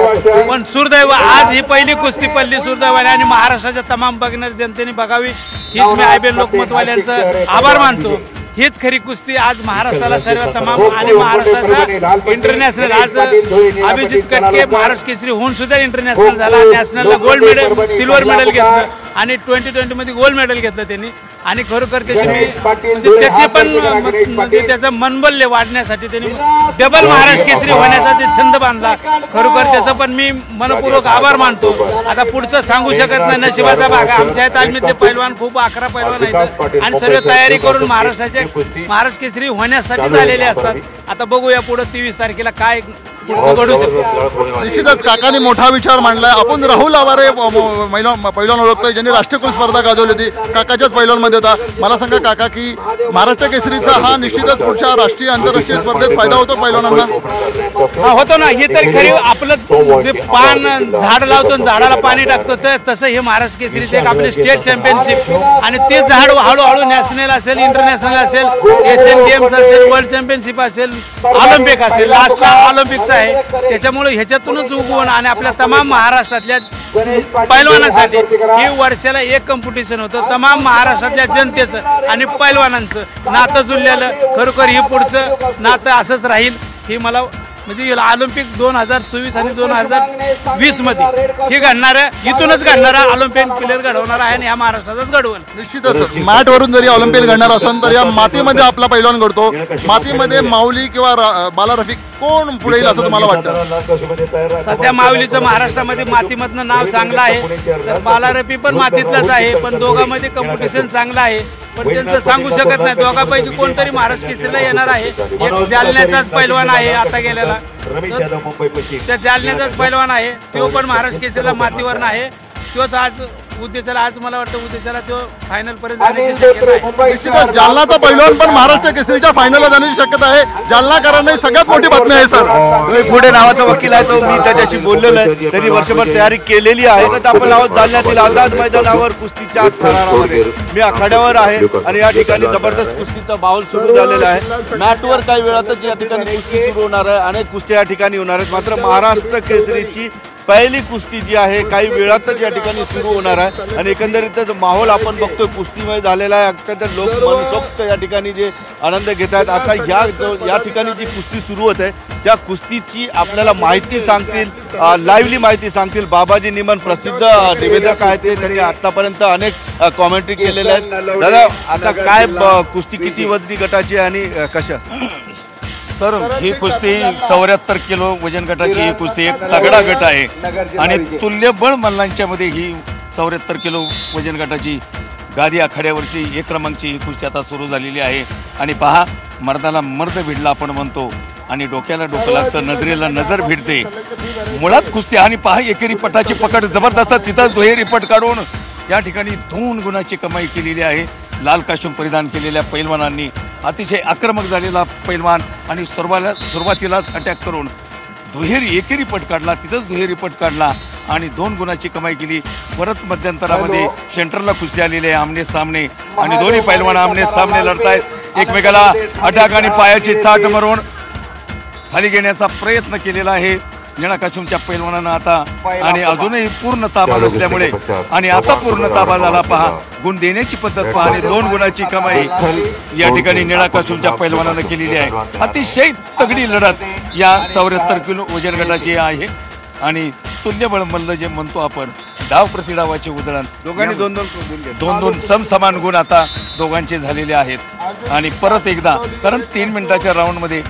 Speaker 9: पण सुदैव आज ही पहिली कुस्ती पडली सुदैवाने आणि महाराष्ट्राच्या तमाम बघणार जनतेने बघावी हीच मी IBN लोकमतवाल्यांचं आभार मानतो. हीच खरी कुस्ती आज महाराष्ट्राला सर्व तमाम आणि महाराष्ट्राचा इंटरनॅशनल आज अभिजित कटके महाराष्ट्र केसरी होऊन सुद्धा इंटरनॅशनल झाला. नॅशनलला गोल्ड मेडल, सिल्वर मेडल घेतलं आणि 2020 मध्ये गोल्ड मेडल घेतलं त्यांनी. आणि खरोखर त्याची मी म्हणजे त्याचे पण म्हणजे त्याचं मनबल्य वाढण्यासाठी त्यांनी डबल महाराष्ट्र केसरी होण्याचा ते छंद बांधला. खरोखर त्याचं पण मी मनपूर्वक आभार मानतो. आता पुढचं सांगू शकत नाही, नशिबाचा भाग. आमच्या तालमीत ते पैलवान खूप 11 पैलवान आहेत आणि सर्व तयारी करून महाराष्ट्र केसरी होण्यासाठी झालेले असतात. आता बघूया पुढे 23 तारखेला काय घडू शकतो.
Speaker 2: निश्चितच काकांनी मोठा विचार मांडलाय. आपण राहुल आवारे पैलवान ओळखतोय ज्यांनी राष्ट्रकुल स्पर्धा गाजवली होती, काकाच्याच पैलवानमध्ये होता. मला सांगा काका की महाराष्ट्र केसरीचा हा निश्चितच पुढच्या राष्ट्रीय आंतरराष्ट्रीय स्पर्धेत फायदा होतो पैलवानांना?
Speaker 9: हा होतो ना. हे तरी खरी आपलं जे पान झाड लावतो झाडाला पाणी टाकतो तसं हे महाराष्ट्र केसरीचे एक आपले स्टेट चॅम्पियनशिप आणि ते झाड हळूहळू नॅशनल असेल, इंटरनॅशनल असेल, एशियन गेम्स असेल, वर्ल्ड चॅम्पियनशिप असेल, ऑलिम्पिक असेल, लास्टला ऑलिम्पिकचा आहे. त्याच्यामुळे ह्याच्यातूनच उगवून आणि आपल्या तमाम महाराष्ट्रातल्या पैलवानांसाठी हे वर्षाला एक कॉम्पिटिशन होतं. तमाम महाराष्ट्रातल्या जनतेचं आणि पैलवानांचं नातं जुळलेलं खरोखर हे पुढचं नातं असंच राहील. ही मला म्हणजे ऑलिम्पिक 2024 आणि 2020 मध्ये हे घडणारं इथूनच घडणारा ऑलिम्पियन प्लेअर घडवणारा आहे आणि या महाराष्ट्राचाच घडवण.
Speaker 2: निश्चितच मॅटवरून जरी ऑलिम्पिक घडणार असेल तर या मातीमध्ये आपला पैलवान घडतो. मातीमध्ये माऊली किंवा बाला रफिक कोण पुढे येईल असं तुम्हाला वाटतं?
Speaker 9: सध्या माऊलीचं महाराष्ट्रामध्ये मातीमधनं नाव चांगलं आहे, तर बाला रफी पण मातीतलाच आहे. पण दोघांमध्ये कॉम्पिटिशन चांगलं आहे, पण त्यांचं सांगू शकत नाही. दोघांपैकी कोणतरी महाराष्ट्र केसरीला येणार आहे. एक जालन्याचाच पैलवान आहे आता गेलेला, त्या जालन्याचाच पैलवान आहे, तो पण महाराष्ट्र केसरीला मातीवर आहे. तोच आज उद्देशाला आज मला वाटतं उद्देशाला तो फायनल पर्यंत जाण्याची शक्यता आहे.
Speaker 2: निश्चितच जालनाचा पैलवान पण महाराष्ट्र केसरीच्या फायनलला जाण्याची शक्यता आहे. जालनाकरांना सगळ्यात मोठी बातमी आहे सर.
Speaker 1: तुम्ही पुढे नावाचा वकील आहे तो, मी त्याच्याशी बोललेलो आहे. त्यांनी वर्षभर तयारी केलेली आहे. तर आपण आहोत जालन्यातील आझाद मैदानावर कुस्तीच्या थरारामध्ये. मी आखाड्यावर आहे आणि या ठिकाणी जबरदस्त कुस्तीचा माहोल सुरू झालेला आहे. मॅटवर काही वेळातच या ठिकाणी कुस्ती सुरू होणार आहे. अनेक कुस्त्या या ठिकाणी होणार आहेत. मात्र महाराष्ट्र केसरीची पहिली कुस्ती जी आहे काही वेळातच या ठिकाणी सुरू होणार आहे आणि एकंदरीतच माहोल आपण बघतोय कुस्तीमय झालेला आहे. अत्यंत लोक मनसोक्त या ठिकाणी जे आनंद घेत आहेत. आता या ठिकाणी जी कुस्ती सुरू होत आहे त्या कुस्तीची आपल्याला माहिती सांगतील, लाईव्हली माहिती सांगतील बाबाजी निमन, प्रसिद्ध निवेदक आहेत ते. त्यांनी आतापर्यंत अनेक कॉमेंट्री केलेल्या आहेत. दादा, आता काय कुस्ती किती वजनी गटाची आणि कशा?
Speaker 10: सर, ही कुस्ती 74 किलो वजन गटाची ही कुस्ती एक तगडा गट आहे आणि तुल्यबळ मल्लांच्या मध्ये ही 74 किलो वजन गटाची गादी आखाड्यावरची 1 क्रमांकची ही कुस्ती आता सुरू झालेली आहे. आणि पहा, मर्दाला मर्द भिडला आपण म्हणतो आणि डोक्याला डोकं लागतं, नजरेला नजर भिडते. मुळात कुस्ती आणि पहा एकेरी पटाची पकड जबरदस्त, तिथंच दुहेरी पट काढून या ठिकाणी 2 गुणाची कमाई केलेली आहे. लाल काशूम परिधान केलेल्या पैलवानांनी अतिशय आक्रमक झालेला पैलवान आणि सुरुवातीलाच अटॅक करून दुहेरी एकेरी पट काढला, तिथंच दुहेरी पट काढला आणि 2 गुणाची कमाई केली. परत मध्यंतरामध्ये सेंटरला कुस्ती आलेली आहे आमने सामने आणि दोन्ही पैलवान आमने सामने लढतायत. एकमेकाला अटॅक आणि पायाची चाट मारून खाली घेण्याचा प्रयत्न केलेला आहे निळा काशूमच्या पैलवानानं आता. आणि अजूनही पूर्ण ताबा नसल्यामुळे आणि आता पूर्ण ताबा झाला. पहा गुण देण्याची पद्धत पहा आणि 2 गुणाची कमाई या ठिकाणी निळा काशूमच्या पैलवानानं केलेली आहे. अतिशय तगडी लढत या 74 किलो वजन गटाची आहे आणि तुल्यबळ मल्ल जे म्हणतो आपण, डाव प्रतिडावाचे उदाहरण,
Speaker 1: दोघांनी
Speaker 10: 2-2 समसमान गुण आता दोघांचे झालेले आहेत. आणि परत एकदा, कारण 3 मिनिटाच्या राऊंडमध्ये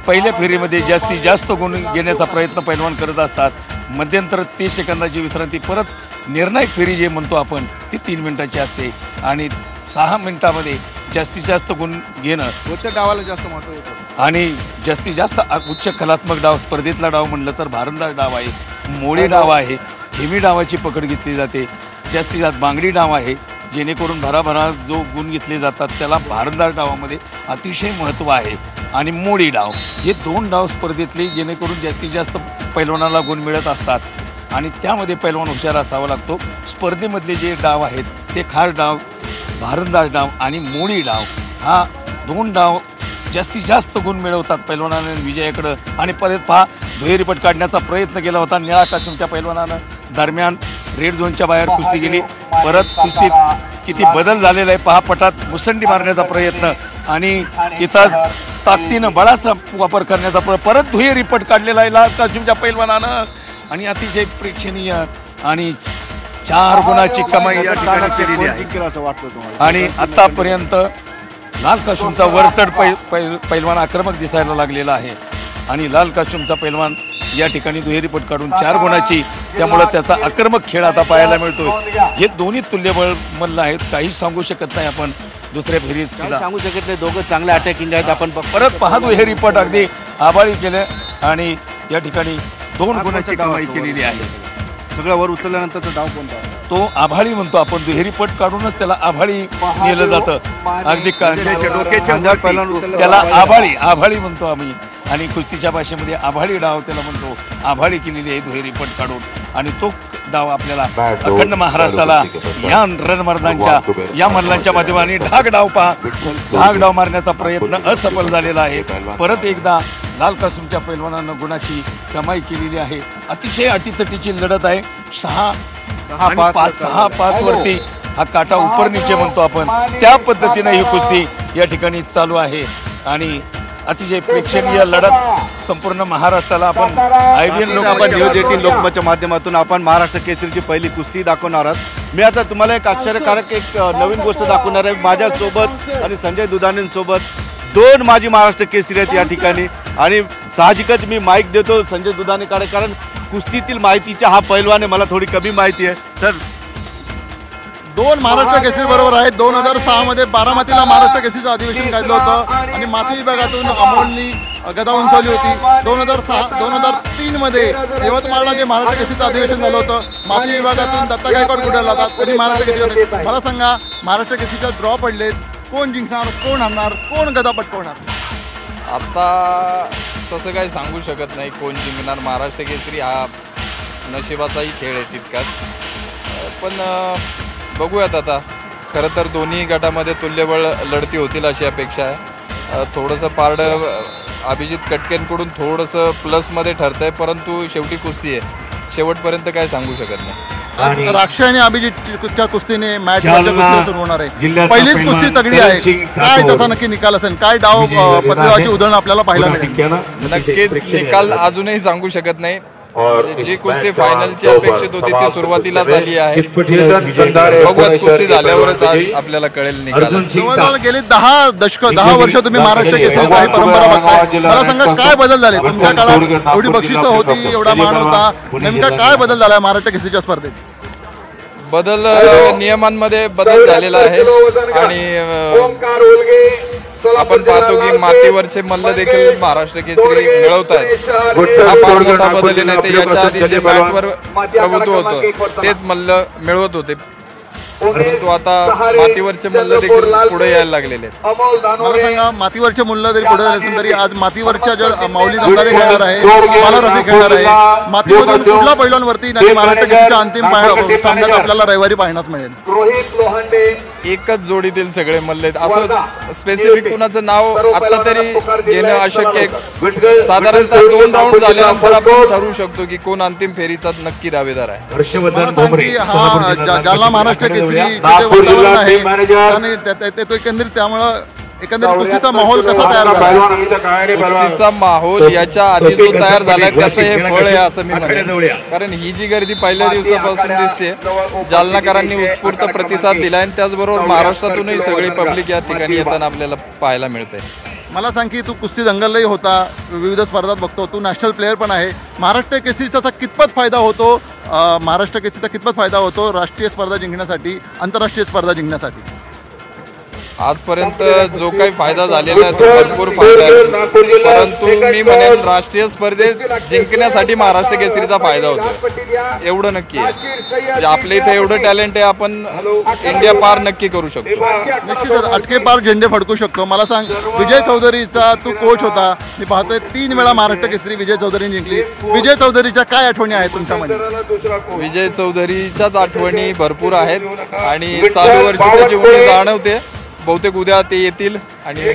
Speaker 10: पहिल्या फेरीमध्ये जास्तीत जास्त गुण घेण्याचा प्रयत्न पैलवान करत असतात. मध्यंतर 30 सेकंदाची विश्रांती, परत निर्णायक फेरी जे म्हणतो आपण ती 3 मिनिटाची असते आणि 6 मिनिटामध्ये जास्तीत जास्त गुण घेणं
Speaker 1: कोणत्या डावाला जास्त महत्त्व येतं.
Speaker 10: आणि जास्तीत जास्त उच्च कलात्मक डाव, स्पर्धेतला डाव म्हणलं तर भारंदाज डाव आहे, मोडी डाव आहे, हेमी डावाची पकड घेतली जाते, जास्तीत जास्त बांगडी डाव आहे, जेणेकरून भराभरा जो गुण घेतले जातात त्याला भारंदाज डावामध्ये अतिशय महत्त्व आहे. आणि मोडी डाव, हे 2 डाव स्पर्धेतले जेणेकरून जास्तीत जास्त पैलवानाला गुण मिळत असतात आणि त्यामध्ये पैलवान हुशार असावा लागतो. स्पर्धेमधले जे डाव आहेत ते खार डाव, भारंदाज डाव आणि मोडी डाव, हा 2 डाव जास्तीत जास्त गुण मिळवतात पैलवानाने विजयाकडं. आणि परत पहा दुहेरीपट काढण्याचा प्रयत्न केला होता निळा काशूमच्या पैलवानानं. दरम्यान रेड झोनच्या बाहेर कुस्ती गेली. परत कुस्तीत किती बदल झालेला आहे पहा. पटात मुसंडी मारण्याचा प्रयत्न आणि तिथंच ताकदीनं बळाचा वापर करण्याचा परत दुहेरी पट काढलेला आहे लाल काशूमच्या पैलवानानं आणि अतिशय प्रेक्षणीय आणि 4 गुणाची कमाई या ठिकाणी केलेली आहे. आणि आतापर्यंत लाल काशूमचा वरचढ पैलवान आक्रमक दिसायला लागलेला आहे आणि लाल काशूमचा पैलवान या ठिकाणी दुहेरी पट काढून 4 गुणाची, त्यामुळे त्याचा आक्रमक खेळ आता पाहायला मिळतोय. हे दोन्ही तुल्यबळ मल्ल आहेत, काही सांगू शकत नाही आपण. दुसऱ्या फेरीत सुद्धा
Speaker 1: सांगू शकत नाही, दोघं चांगले अटॅकिंग आहेत. आपण
Speaker 10: परत पहा दुहेरी पट अगदी आबाळी केले आणि या ठिकाणी 2 गुणाची कमाई केलेली आहे.
Speaker 1: सगळं वर उचलल्यानंतर डाव कोणता?
Speaker 10: तो आभाळी म्हणतो आपण. दुहेरी पट काढूनच त्याला आभाळी नेलं जातं. अगदी डोक्याच्या त्याला आभाळी म्हणतो आम्ही आणि कुस्तीच्या भाषेमध्ये आभाळी डाव त्याला म्हणतो. आभाळी केलेली आहे दुहेरी पट काढून आणि तो डाव आपल्याला अखंड महाराष्ट्राला या रणमर्दांच्या या मल्लांच्या माध्यमाने ढाग डाव मारण्याचा प्रयत्न असफल झालेला आहे. परत एकदा लाल काशूमच्या पैलवानानं गुणाची कमाई केलेली आहे. अतिशय अटीतटीची लढत आहे. 6-5 वरती हा काटा उपर नीचे म्हणतो आपण, त्या पद्धतीने ही कुस्ती या ठिकाणी चालू आहे आणि अतिशय प्रेक्षणीय लढत संपूर्ण महाराष्ट्राला आपण
Speaker 1: न्यूज 18 लोकमतच्या माध्यमातून आपण महाराष्ट्र केसरीची पहिली कुस्ती दाखवणार आहात. मी आता तुम्हाला एक आश्चर्यकारक एक नवीन गोष्ट दाखवणार आहे. माझ्यासोबत आणि संजय दुधाणेंसोबत 2 माजी महाराष्ट्र केसरी आहेत या ठिकाणी आणि साहजिकच मी माईक देतो संजय दुधाणेकडे, कारण कुस्तीतील माहितीचा हा पैलवान आहे, मला थोडी कमी माहिती आहे. तर
Speaker 2: 2 महाराष्ट्र केसरी बरोबर आहेत. 2006 मध्ये बारामतीला महाराष्ट्र केसरीचं अधिवेशन काढलं होतं आणि माती विभागातून अमोलनी गदा उंचावली होती. 2003 मध्ये यवतमाळला जे महाराष्ट्र केसरीचं अधिवेशन झालं होतं, माती विभागातून दत्ता गायकवाड कुठे जातात, तरी महाराष्ट्र केसरी होते. मला सांगा, महाराष्ट्र केसरीचा ड्रॉ पडलेत, कोण जिंकणार, कोण हरणार, कोण गदा पटकवणार?
Speaker 11: आता तसं काही सांगू शकत नाही कोण जिंकणार. महाराष्ट्र केसरी हा नशिबाचाही खेळ आहे तितकाच, पण बघूयात आता. खरं तर दोन्ही गटामध्ये तुल्यबळ लढती होतील अशी अपेक्षा आहे. थोडंसं पारडं अभिजित कटकेंकडून थोडंसं प्लसमध्ये ठरतंय, परंतु शेवटी कुस्ती आहे, शेवटपर्यंत काय सांगू शकत नाही.
Speaker 2: राक्षी आणि अभिजितच्या कुस्तीने मॅच सुरू होणार आहे. पहिलीच कुस्ती तगडी आहे. काय त्याचा नक्की निकाल असेल? काय डाव पद्धतीची उदाहरण आपल्याला पाहायला मिळेल?
Speaker 11: नक्कीच निकाल अजूनही सांगू शकत नाही. जी कुस्ती फायनलची अपेक्षित होती ती सुरुवातीला झाली आहे. बघूयात कुस्ती झाल्यावरच आज आपल्याला कळेल निकाल.
Speaker 2: जवळजवळ गेली 10 वर्ष तुम्ही महाराष्ट्र केसरीची ही परंपरा बघताय. मला सांगा, काय बदल झाले तुमच्या काळात? एवढी बक्षिसं होती, एवढा मान होता, नेमका काय बदल झाला महाराष्ट्र केसरीच्या स्पर्धेत?
Speaker 11: बदल नियमांमध्ये बदल झालेला आहे आणि आपण पाहतो की मातीवरचे मल्ल देखील महाराष्ट्र केसरी मिळवत आहेत. हा फार मोठा बदल नाही, ते याच्या आधी जे मॅटवर प्रभुत्व होतं तेच मल्ल मिळवत होते, परंतु आता मातीवरचे मल्ल देखील पुढे यायला लागलेले आहेत.
Speaker 2: मला सांगा, मातीवरचे मूल्य जरी पुढे झाले असेल तरी आज मातीवरच्या ज्या माऊली जमणारे खेळणार आहे, बाला रफी खेळणार आहे, मातीमधून कुठल्या पैलवानवरती नाही महाराष्ट्र केसरीच्या अंतिम सामन्यात आपल्याला रविवारी पाहण्यास मिळेल?
Speaker 11: एकच जोडीतील सगळे मल्ल आहेत. असं स्पेसिफिक कुणाचं नाव आता तरी घेणं अशक्य आहे. साधारणतः 2 राऊंड झाल्यानंतर आपण ठरवू शकतो की कोण अंतिम फेरीचा नक्की दावेदार आहे.
Speaker 2: जालना महाराष्ट्र केसरी वातावरण आहे आणि तो एकंदरीत एकंदरीत कुस्तीचा माहोल कसा तयार झाला?
Speaker 11: कुस्तीचा माहोल याच्या आधी जो तयार झालाय त्याचं हे फळ आहे असं मी म्हणेन. कारण ही जी गर्दी पहिल्या दिवसापासून दिसते, जालनाकरांनी उत्स्फूर्त प्रतिसाद दिलाय आणि त्याचबरोबर महाराष्ट्रातूनही सगळी पब्लिक या ठिकाणी येताना आपल्याला पाहायला मिळते.
Speaker 2: मला सांग की तू कुस्ती दंगलही होता, विविध स्पर्धात बघतो, तू नॅशनल प्लेअर पण आहे. महाराष्ट्र केसरीचा कितपत फायदा होतो? महाराष्ट्र केसरीचा कितपत फायदा होतो राष्ट्रीय स्पर्धा जिंकण्यासाठी, आंतरराष्ट्रीय स्पर्धा जिंकण्यासाठी?
Speaker 11: आजपर्यंत जो काही फायदा झालेला आहे तो भरपूर फायदा आहे, परंतु मी म्हणेन राष्ट्रीय स्पर्धेत जिंकण्यासाठी महाराष्ट्र केसरीचा फायदा होतो एवढं नक्की आहे. म्हणजे आपल्या इथे एवढं टॅलेंट आहे, आपण इंडिया पार नक्की करू शकतो.
Speaker 2: निश्चितच अटके पार झेंडे फडकू शकतो. मला सांग, विजय चौधरीचा तू कोच होता, मी पाहतोय 3 वेळा महाराष्ट्र केसरी विजय चौधरीने जिंकली. विजय चौधरीच्या काय आठवणी आहेत तुमच्यामध्ये?
Speaker 11: विजय चौधरीच्याच आठवणी भरपूर आहेत आणि चालू वर्षी त्याची उंची जाणवते. बहुतेक उद्या ते येतील आणि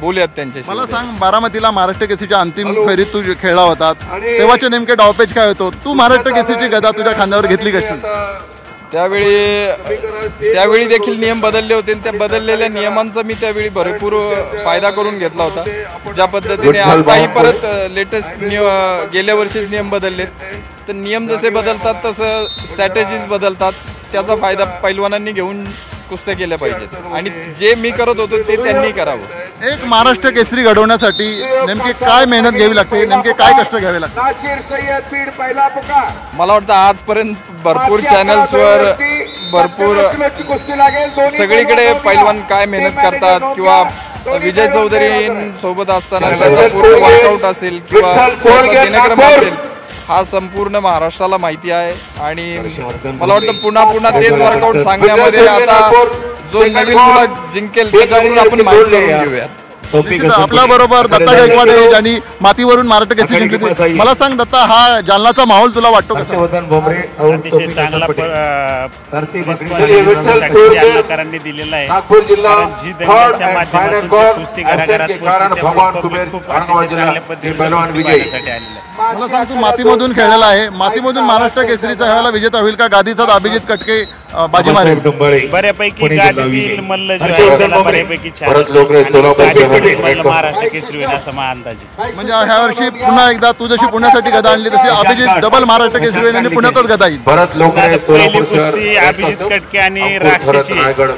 Speaker 11: बोलूयात त्यांच्याशी.
Speaker 2: मला सांग, बारामतीला महाराष्ट्र केसरीच्या अंतिम फेरीत तू खेळला होता, तेव्हाचे नेमके डावपेच काय होतो? तू महाराष्ट्र केसरीची गदा तुझ्या खांद्यावर घेतली कशी?
Speaker 11: त्यावेळी देखील नियम बदलले होते आणि त्या बदललेल्या नियमांचा मी त्यावेळी भरपूर फायदा करून घेतला होता. ज्या पद्धतीने आताही परत लेटेस्ट गेल्या वर्षीच नियम बदलले, तर नियम जसे बदलतात तसं स्ट्रॅटेजीज बदलतात. त्याचा फायदा पैलवानांनी घेऊन कुस्त्या केल्या पाहिजेत आणि जे मी करत होतो ते त्यांनी करावं.
Speaker 2: एक महाराष्ट्र केसरी घडवण्यासाठी नेमकी काय मेहनत घ्यावी लागते, नेमके काय कष्ट घ्यावे लागते?
Speaker 11: मला वाटतं आजपर्यंत भरपूर चॅनल्सवर भरपूर सगळीकडे पैलवान काय मेहनत करतात किंवा विजय चौधरी सोबत असताना त्याचा पूर्ण वर्कआउट असेल किंवा त्याचा दिनक्रम असेल, हा संपूर्ण महाराष्ट्राला माहिती आहे आणि मला वाटतं पुन्हा तेच वर्कआउट सांगण्यामध्ये आता जो नवीन मुलं जिंकेल त्याच्याकडून आपण माहिती करून घेऊयात.
Speaker 2: आपल्या बरोबर दत्ता गायकवाड आहे ज्यांनी मातीवरून महाराष्ट्र केसरी जिंकली. मला सांग दत्ता, हा जालनाचा माहोल तुला वाटतो कसा?
Speaker 12: अतिशय चांगला जालनाकरांनी दिलेला आहे. कारण जी दंगलच्या माध्यमातून कुस्ती घराघरात खूप अतिशय चांगल्या पद्धतीने आलेला.
Speaker 2: मला सांग, तू मातीमधून खेळलेला आहे, मातीमधून महाराष्ट्र केसरीचा ह्याला विजेता होईल का? गादीचा अभिजित कटके बाजी मारेल?
Speaker 12: बऱ्यापैकी गादीतील मल्ल जो आहे त्याला बऱ्यापैकी महाराष्ट्र केसरी होईल असं माझा अंदाज आहे.
Speaker 2: म्हणजे ह्या वर्षी पुन्हा एकदा तू जशी पुण्यासाठी गदा आणली तशी अभिजित डबल महाराष्ट्र केसरी होईल आणि पुण्यातच गदा येईल.
Speaker 12: पहिली कुस्ती अभिजित कटके आणि राक्षसी,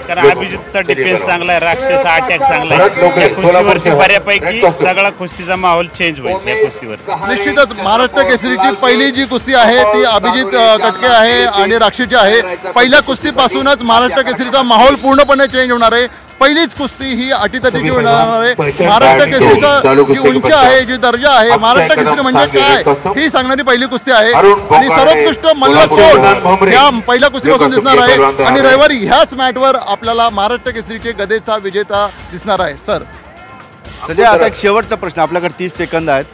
Speaker 12: कारण अभिजितचा डिफेन्स चांगला आहे, राक्षस अटॅक चांगला आहे. या कुस्तीवरती बऱ्यापैकी सगळा कुस्तीचा माहोल चेंज होईल या कुस्तीवर.
Speaker 2: निश्चितच महाराष्ट्र केसरीची पहिली जी कुस्ती आहे ती अभिजित कटके आहे आणि राक्षीची आहे. पहिल्या कुस्तीपासूनच महाराष्ट्र केसरीचा माहोल पूर्णपणे चेंज होणार आहे. पहिलीच कुस्ती ही अटीतटीची होणार आहे. महाराष्ट्र केसरीचा जी उंची आहे, जी दर्जा आहे, महाराष्ट्र केसरी म्हणजे काय ही सांगणारी पहिली कुस्ती आहे. आणि सर्वोत्कृष्ट मल्ल कोण या पहिल्या कुस्तीपासून दिसणार आहे. आणि रविवारी ह्याच मॅटवर आपल्याला महाराष्ट्र केसरीचे गदेचा विजेता दिसणार आहे. सर
Speaker 1: म्हणजे आता एक शेवटचा प्रश्न, आपल्याकडे 30 सेकंद आहेत.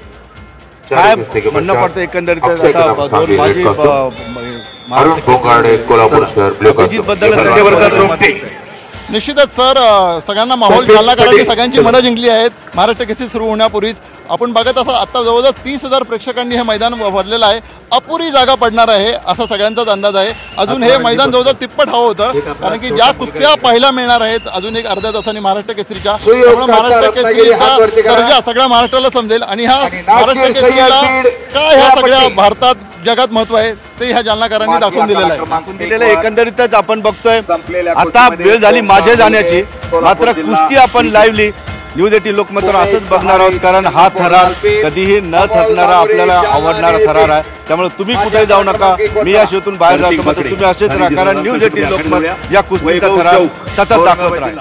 Speaker 1: काय म्हणणं पडतं एकंदरीत आता दोन माझी अभिजित बद्दल?
Speaker 2: निश्चितच सर, सगळ्यांना माहोल जालनाकरांनी सगळ्यांची मनं जिंकली आहेत. महाराष्ट्र केसरी सुरू होण्यापूर्वीच आपण बघत असाल आता जवळजवळ 30,000 प्रेक्षकांनी हे मैदान भरलेलं आहे. अपुरी जागा पडणार आहे असा सगळ्यांचाच अंदाज आहे. अजून हे मैदान जवळजवळ तिप्पट हवं होतं, कारण की ज्या कुस्त्या पहिल्या मिळणार आहेत अजून एक अर्ध्या तासांनी महाराष्ट्र केसरीच्या, त्यामुळे महाराष्ट्र केसरीचा दर्जा सगळ्या महाराष्ट्राला समजेल. आणि ह्या महाराष्ट्र केसरीला काय ह्या सगळ्या भारतात जगात महत्व आहे ते ह्या जालनाकरांनी दाखवून दिलेलं आहे.
Speaker 1: एकंदरीतच आपण बघतोय आता वेळ झाली माझे जाण्याची, मात्र कुस्ती आपण लाईव्हली न्यूज 18 लोकमतवर असंच बघणार आहोत, कारण हा थरार कधीही न थकणारा आपल्याला आवडणारा थरार आहे. त्यामुळे तुम्ही कुठेही जाऊ नका, मी या शोतून बाहेर जातो, मात्र तुम्ही असेच राहा, कारण न्यूज 18 लोकमत या कुस्तीचा थरार सतत दाखवत राहील.